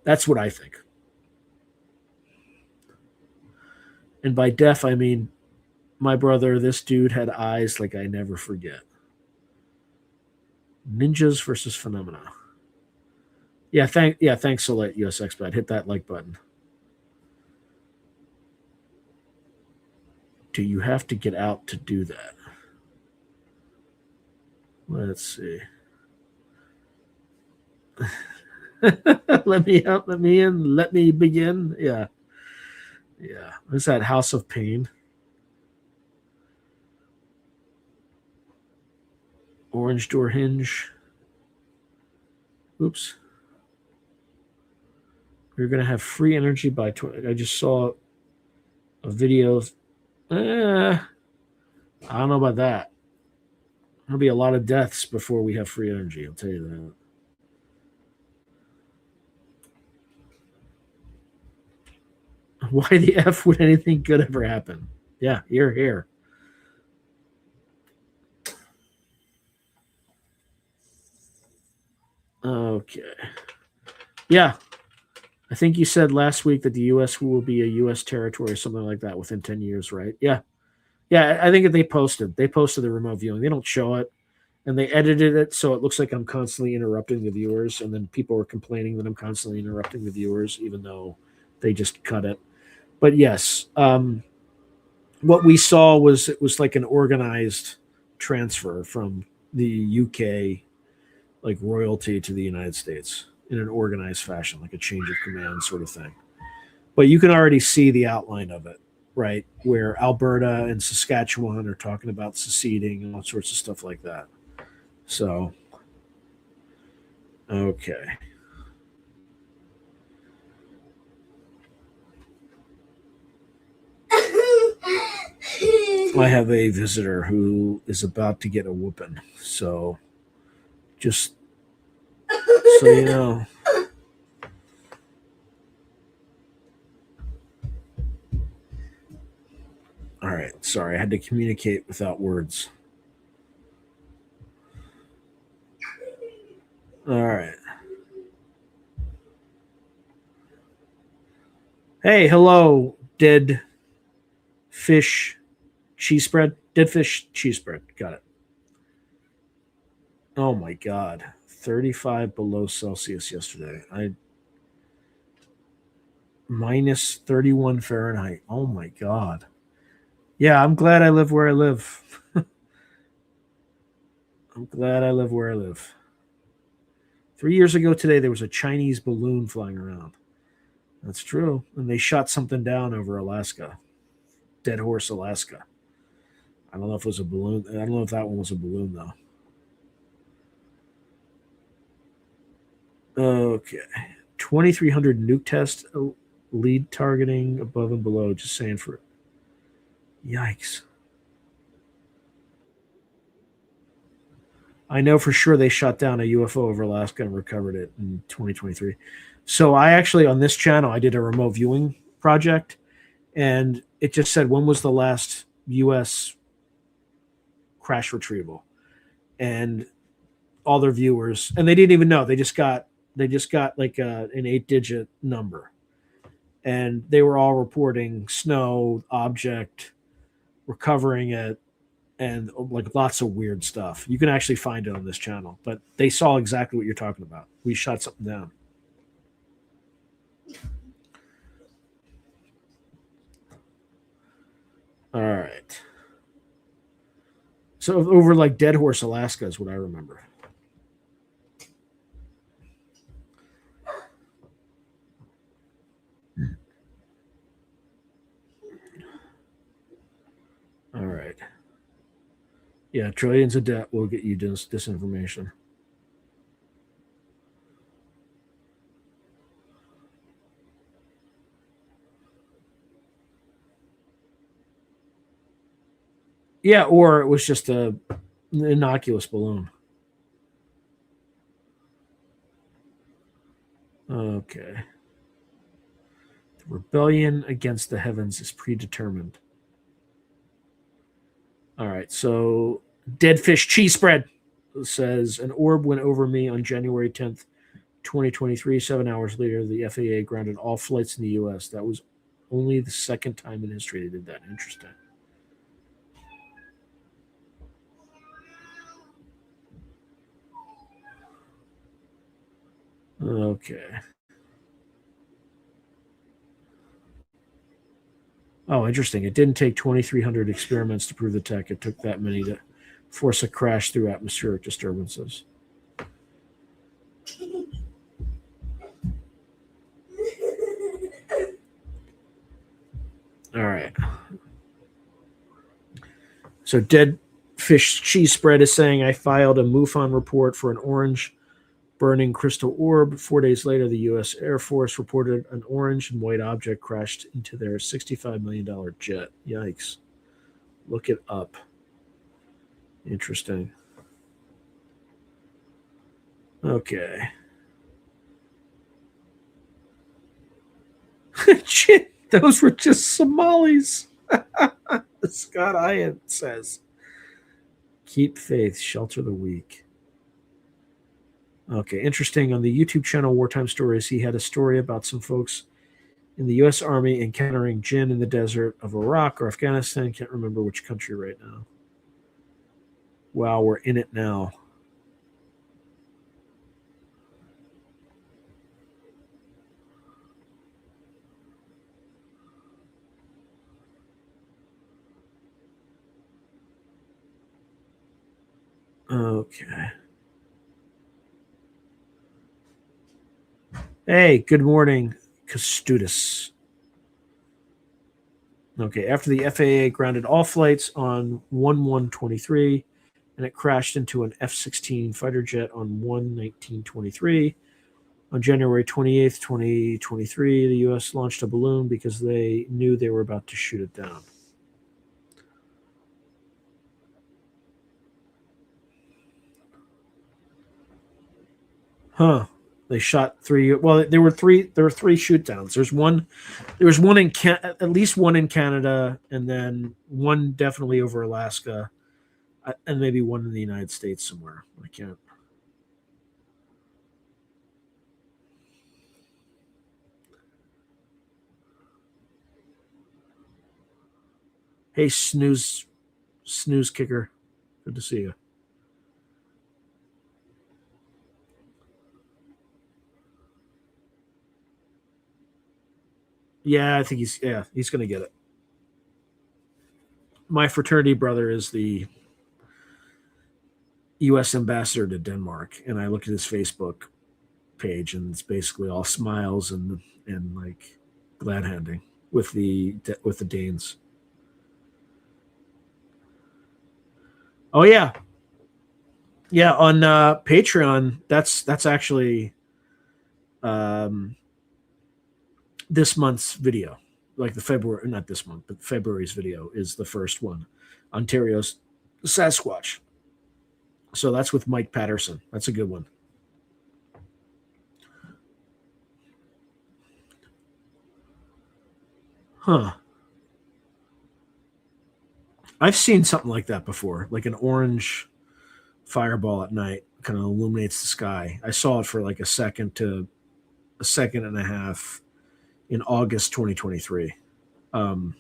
That's what I think. And by deaf, I mean my brother. This dude had eyes like I never forget. Ninjas versus phenomena. Thanks to let US Expat. Hit that like button. Do you have to get out to do that? Let's see. Let me out, let me in, let me begin. Yeah. Yeah. What's that? House of Pain. Orange door hinge. Oops. We're gonna have free energy by 20. I just saw a video of I don't know about that. There'll be a lot of deaths before we have free energy, I'll tell you that. Why the F would anything good ever happen? Yeah, you're here. Okay. Yeah. I think you said last week that the US will be a US territory or something like that within 10 years, right? Yeah. Yeah, I think that they posted the remote viewing. They don't show it, and they edited it so it looks like I'm constantly interrupting the viewers, and then people were complaining that I'm constantly interrupting the viewers, even though they just cut it. But yes, what we saw was it was like an organized transfer from the UK, like royalty, to the United States in an organized fashion, like a change of command sort of thing. But you can already see the outline of it, right? Where Alberta and Saskatchewan are talking about seceding and all sorts of stuff like that. So, okay. I have a visitor who is about to get a whooping. So, just so you know. All right. Sorry, I had to communicate without words. All right. Hey, hello, dead fish cheese spread. Dead fish cheese spread. Got it. Oh my god. 35 below Celsius yesterday. I minus 31 Fahrenheit. Oh my god. Yeah, I'm glad I live where I live. I'm glad I live where I live. 3 years ago today, there was a Chinese balloon flying around. That's true. And they shot something down over Alaska, Dead Horse, Alaska. I don't know if it was a balloon. I don't know if that one was a balloon, though. Okay. 2,300 nuke test lead targeting above and below. Just saying for. Yikes. I know for sure they shot down a UFO over Alaska and recovered it in 2023. So I actually, on this channel, I did a remote viewing project, and it just said when was the last U.S. crash retrieval, and all their viewers, and they didn't even know. They just got like an 8-digit number, and they were all reporting snow object, recovering it, and like lots of weird stuff. You can actually find it on this channel, but they saw exactly what you're talking about. We shot something down. All right. So over like Dead Horse, Alaska is what I remember. All right. Yeah, trillions of debt will get you disinformation. Yeah, or it was just an innocuous balloon. Okay. The rebellion against the heavens is predetermined. All right. So, dead fish cheese spread says an orb went over me on January 10th, 2023. 7 hours later, the FAA grounded all flights in the U.S. That was only the second time in history they did that. Interesting. Okay. Oh, interesting. It didn't take 2,300 experiments to prove the tech. It took that many to force a crash through atmospheric disturbances. All right. So, Dead Fish Cheese Spread is saying I filed a MUFON report for an orange burning crystal orb. 4 days later, the U.S. Air Force reported an orange and white object crashed into their $65 million jet. Yikes. Look it up. Interesting. Okay. Shit, those were just Somalis. Scott Ian says, keep faith, shelter the weak. Okay, interesting. On the YouTube channel Wartime Stories, he had a story about some folks in the U.S. Army encountering jinn in the desert of Iraq or Afghanistan. Can't remember which country right now. Wow, we're in it now. Okay. Hey, good morning, Custudis. Okay, after the FAA grounded all flights on 1/1/23 and it crashed into an F-16 fighter jet on 1/19/23. On January 28th, 2023, the U.S. launched a balloon because they knew they were about to shoot it down. Huh. They shot three. Well, there were three. There were three shoot downs. There's one. There was one in at least one in Canada, and then one definitely over Alaska, and maybe one in the United States somewhere. I can't. Hey, snooze kicker. Good to see you. Yeah, I think he's going to get it. My fraternity brother is the U.S. ambassador to Denmark, and I look at his Facebook page, and it's basically all smiles and like glad handing with the Danes. Oh yeah, yeah. On Patreon, that's actually um, this month's video. Like the February, not this month, but February's video is the first one. Ontario's Sasquatch. So that's with Mike Patterson. That's a good one. Huh. I've seen something like that before, like an orange fireball at night kind of illuminates the sky. I saw it for like a second and a half in August 2023. Um,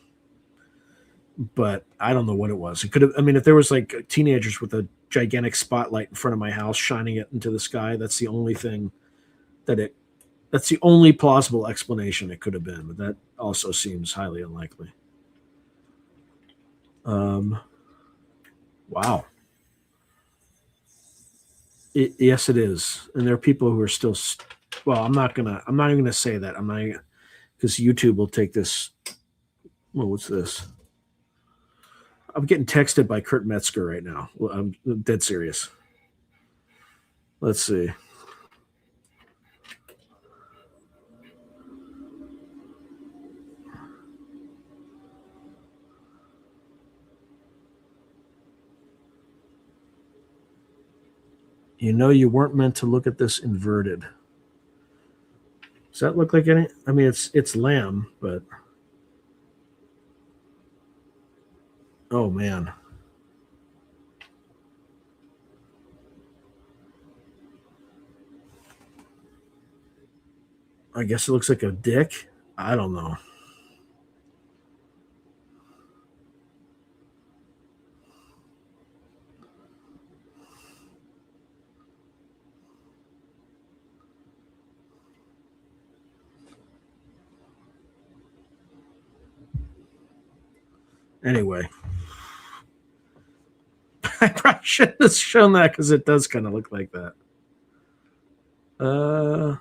but I don't know what it was. It could have, I mean, if there was like teenagers with a gigantic spotlight in front of my house shining it into the sky, that's the only thing that it, that's the only plausible explanation it could have been. But that also seems highly unlikely. Um, wow. Yes, it is. And there are people who are still, well, I'm not even gonna say that. I'm not, because YouTube will take this. Well, what's this? I'm getting texted by Kurt Metzger right now. Well, I'm dead serious. Let's see. You know, you weren't meant to look at this inverted. Does that look like any? I mean, it's lamb, but oh man, I guess it looks like a dick. I don't know. Anyway, I probably shouldn't have shown that because it does kind of look like that. Uh,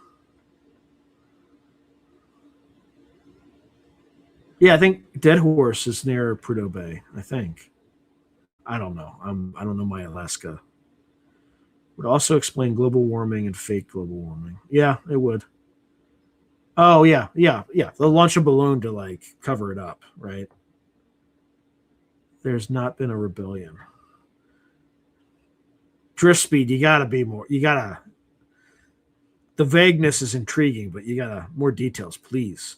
yeah, I think Dead Horse is near Prudhoe Bay. I think. I don't know. I don't know my Alaska. Would also explain global warming and fake global warming. Yeah, it would. Oh yeah, yeah, yeah. They'll launch a balloon to like cover it up, right? There's not been a rebellion. Drift speed, you gotta be more. You gotta. The vagueness is intriguing, but you gotta more details, please.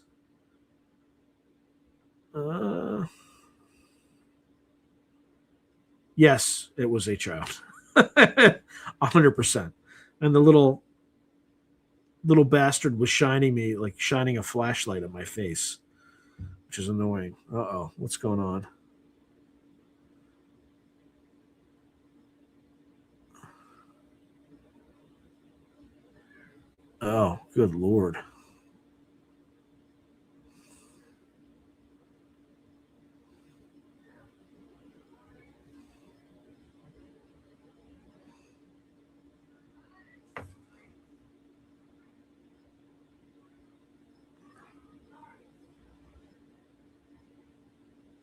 Uh, yes, it was a child, 100%. And the little bastard was shining me like shining a flashlight at my face, which is annoying. Uh-oh, what's going on? Oh, good lord.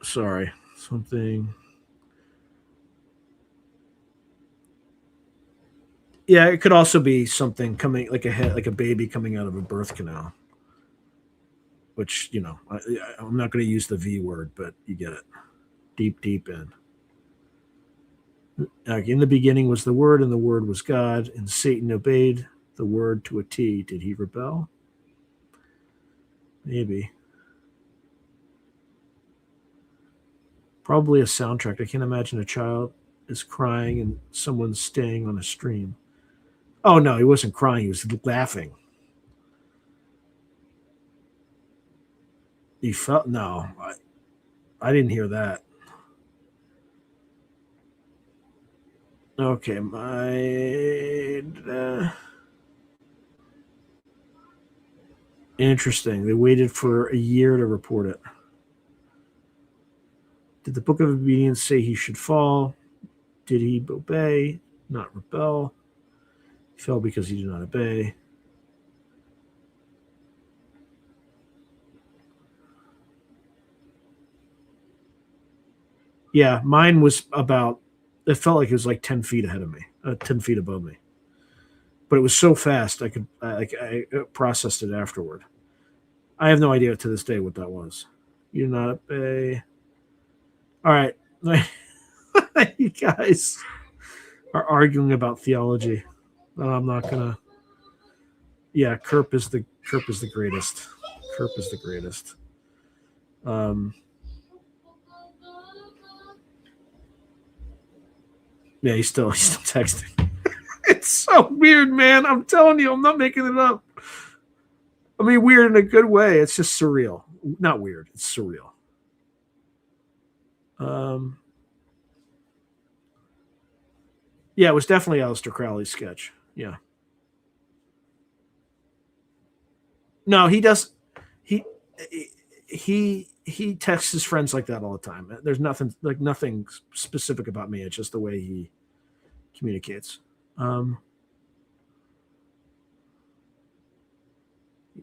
Sorry. Something. Yeah, it could also be something coming like a head, like a baby coming out of a birth canal. Which I'm not going to use the V word, but you get it. Deep, deep in. In the beginning was the Word, and the Word was God, and Satan obeyed the Word to a T. Did he rebel? Maybe. Probably a soundtrack. I can't imagine a child is crying and someone's staying on a stream. Oh no, he wasn't crying. He was laughing. He felt no. I didn't hear that. Okay, interesting. They waited for a year to report it. Did the Book of Obedience say he should fall? Did he obey, not rebel? He fell because he did not obey. Yeah, mine was about. It felt like it was like 10 feet ahead of me, 10 feet above me. But it was so fast, I processed it afterward. I have no idea to this day what that was. You did not obey. All right, you guys are arguing about theology. I'm not gonna. Yeah, Kerp is the greatest. Kerp is the greatest. Um, yeah, he's still texting. It's so weird, man. I'm telling you, I'm not making it up. I mean, weird in a good way. It's just surreal. Not weird. It's surreal. Um, yeah, it was definitely Aleister Crowley's sketch. Yeah. No, he does. He he texts his friends like that all the time. There's nothing specific about me. It's just the way he communicates. Um,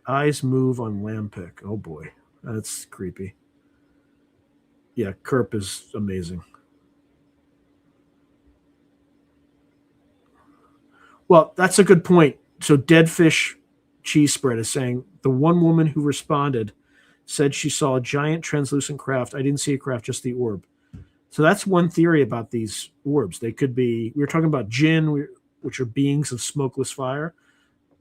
eyes move on Lampick. Oh boy, that's creepy. Yeah, Kerp is amazing. Well, that's a good point. So, Dead Fish Cheese Spread is saying the one woman who responded said she saw a giant translucent craft. I didn't see a craft, just the orb. So that's one theory about these orbs. They could be. We were talking about jinn, which are beings of smokeless fire.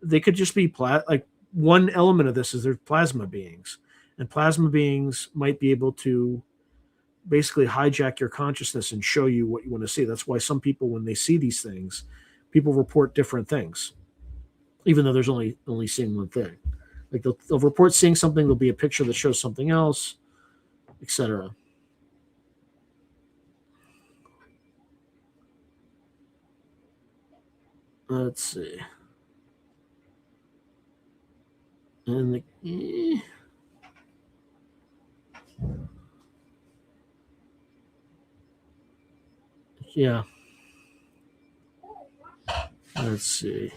They could just be like one element of this is they're plasma beings, and plasma beings might be able to basically hijack your consciousness and show you what you want to see. That's why some people, when they see these things, people report different things, even though there's only seeing one thing. Like they'll report seeing something, there'll be a picture that shows something else, etc. Let's see. And yeah, let's see.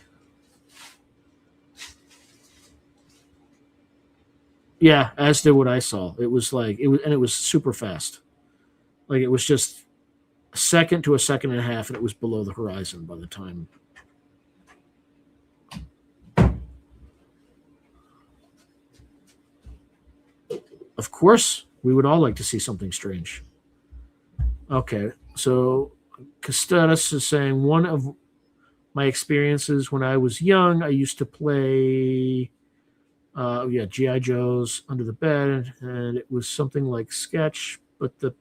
Yeah, as did what I saw. It was like it was super fast. Like it was just a second to a second and a half, and it was below the horizon by the time. Of course, we would all like to see something strange. Okay, so Custodus is saying one of my experiences when I was young, I used to play, yeah, GI Joes under the bed, and it was something like sketch, but the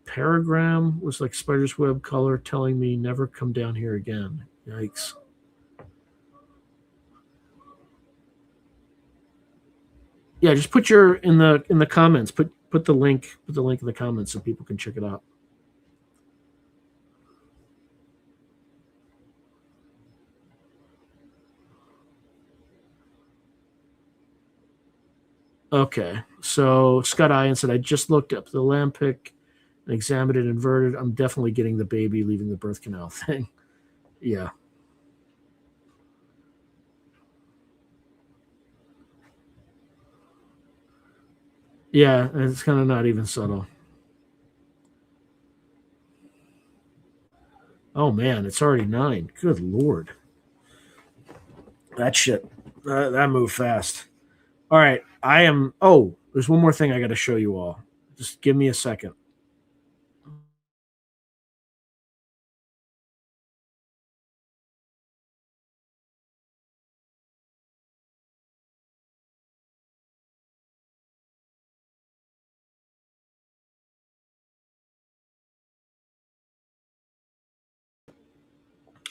paragram was like spider's web color, telling me never come down here again. Yikes! Yeah, just put your in the comments. Put the link. Put the link in the comments so people can check it out. Okay, so Scott Ian said I just looked up the lamp pick and examined it inverted. I'm definitely getting the baby leaving the birth canal thing. Yeah, yeah, and it's kind of not even subtle. Oh man, it's already 9. Good lord, that shit, that moved fast. All right, I am. Oh, there's one more thing I got to show you all. Just give me a second.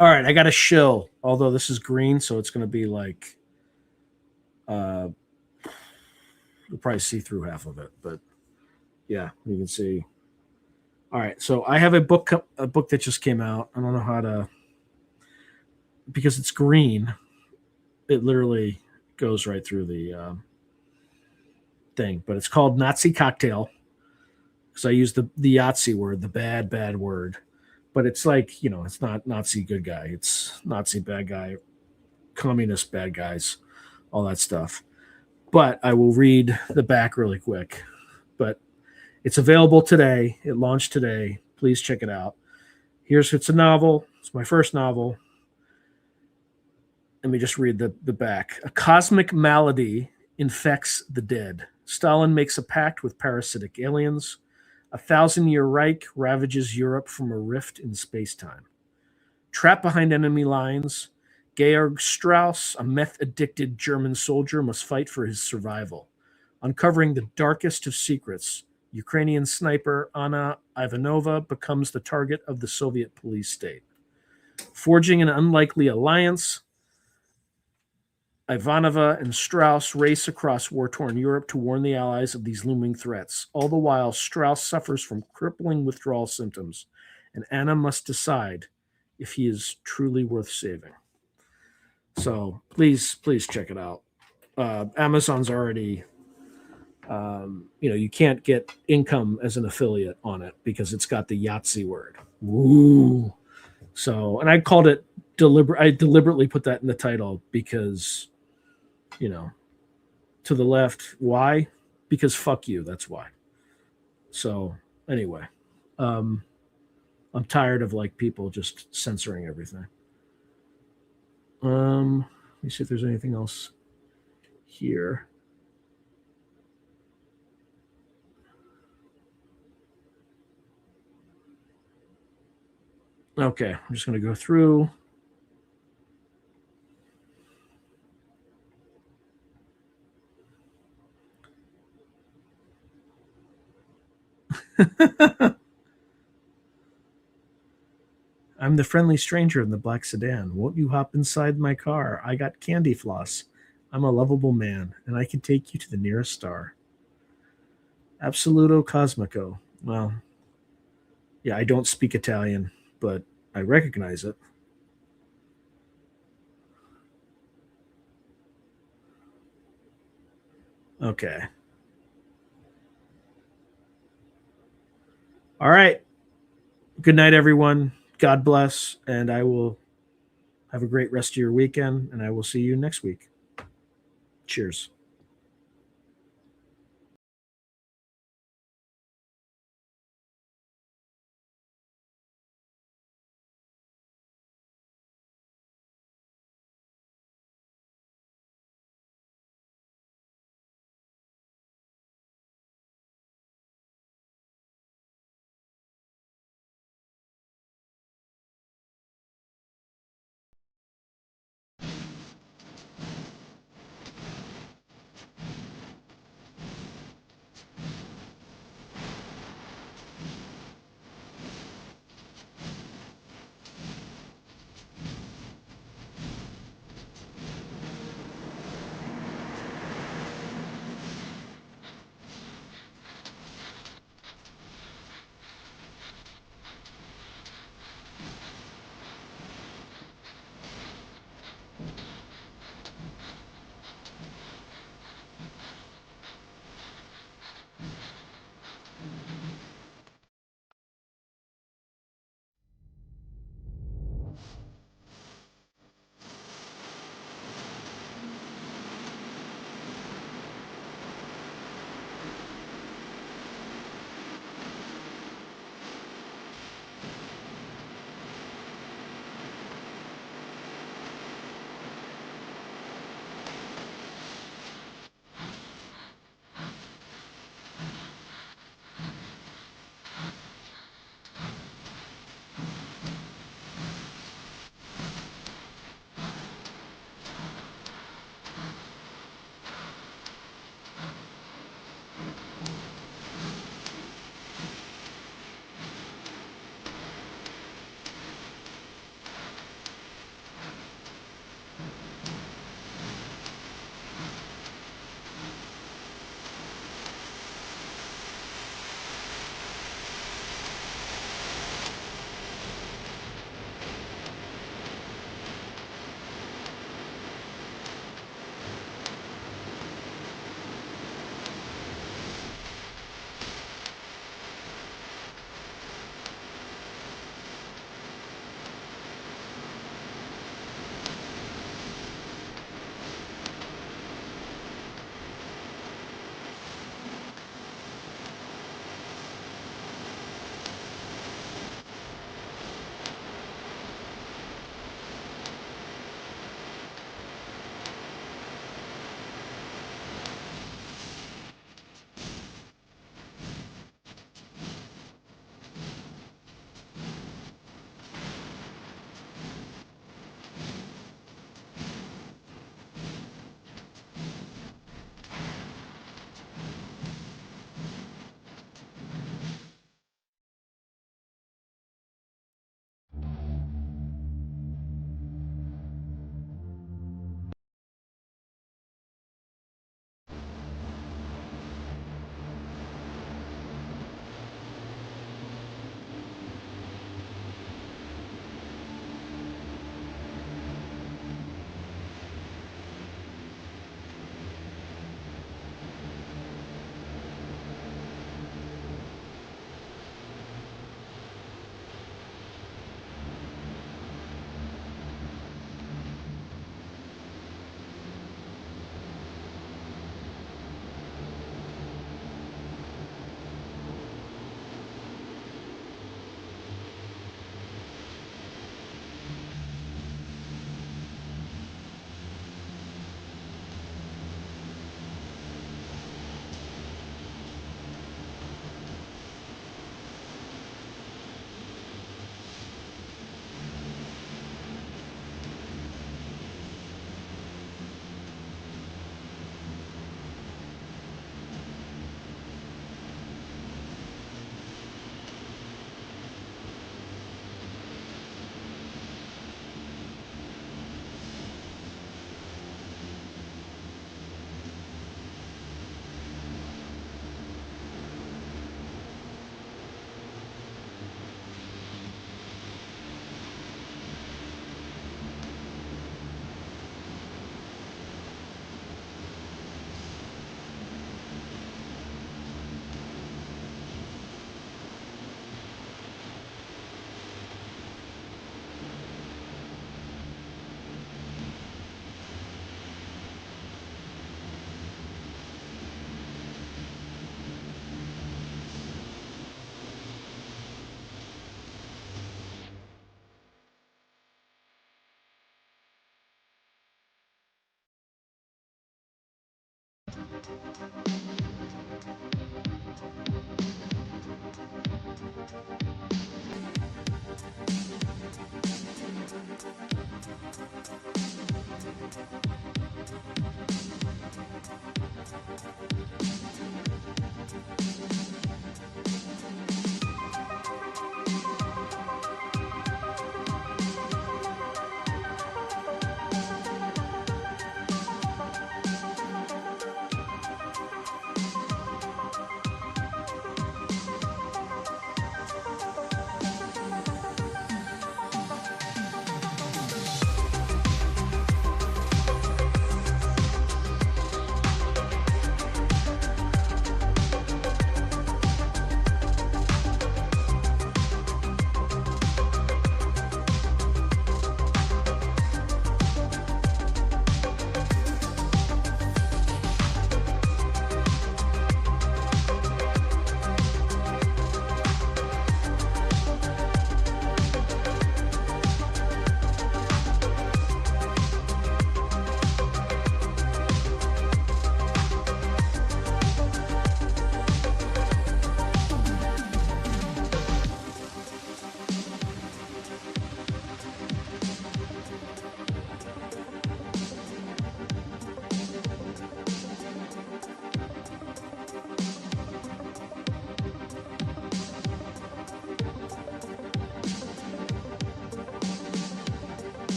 All right, I got a shill. Although this is green, so it's going to be like uh, you'll probably see through half of it. But yeah, you can see. All right, so I have a book that just came out. I don't know how to, because it's green. It literally goes right through the thing, but it's called Nazi Cocktail because I use the Yahtzee word, the bad word. But it's like, it's not Nazi good guy. It's Nazi bad guy, communist bad guys, all that stuff. But I will read the back really quick. But it's available today. It launched today. Please check it out. It's a novel. It's my first novel. Let me just read the back. A cosmic malady infects the dead. Stalin makes a pact with parasitic aliens. A 1,000-year Reich ravages Europe from a rift in space-time. Trapped behind enemy lines, Georg Strauss, a meth-addicted German soldier, must fight for his survival. Uncovering the darkest of secrets, Ukrainian sniper Anna Ivanova becomes the target of the Soviet police state. Forging an unlikely alliance, Ivanova and Strauss race across war-torn Europe to warn the Allies of these looming threats. All the while, Strauss suffers from crippling withdrawal symptoms, and Anna must decide if he is truly worth saving. So please check it out. Amazon's already, you can't get income as an affiliate on it because it's got the Yahtzee word. Ooh. So, and I called it I deliberately put that in the title because, to the left. Why? Because fuck you. That's why. So anyway, I'm tired of like people just censoring everything. Let me see if there's anything else here. Okay, I'm just going to go through. I'm the friendly stranger in the black sedan. Won't you hop inside my car? I got candy floss. I'm a lovable man, and I can take you to the nearest star. Absoluto Cosmico. Well, yeah, I don't speak Italian, but I recognize it. Okay. All right. Good night, everyone. God bless, and I will have a great rest of your weekend, and I will see you next week. Cheers.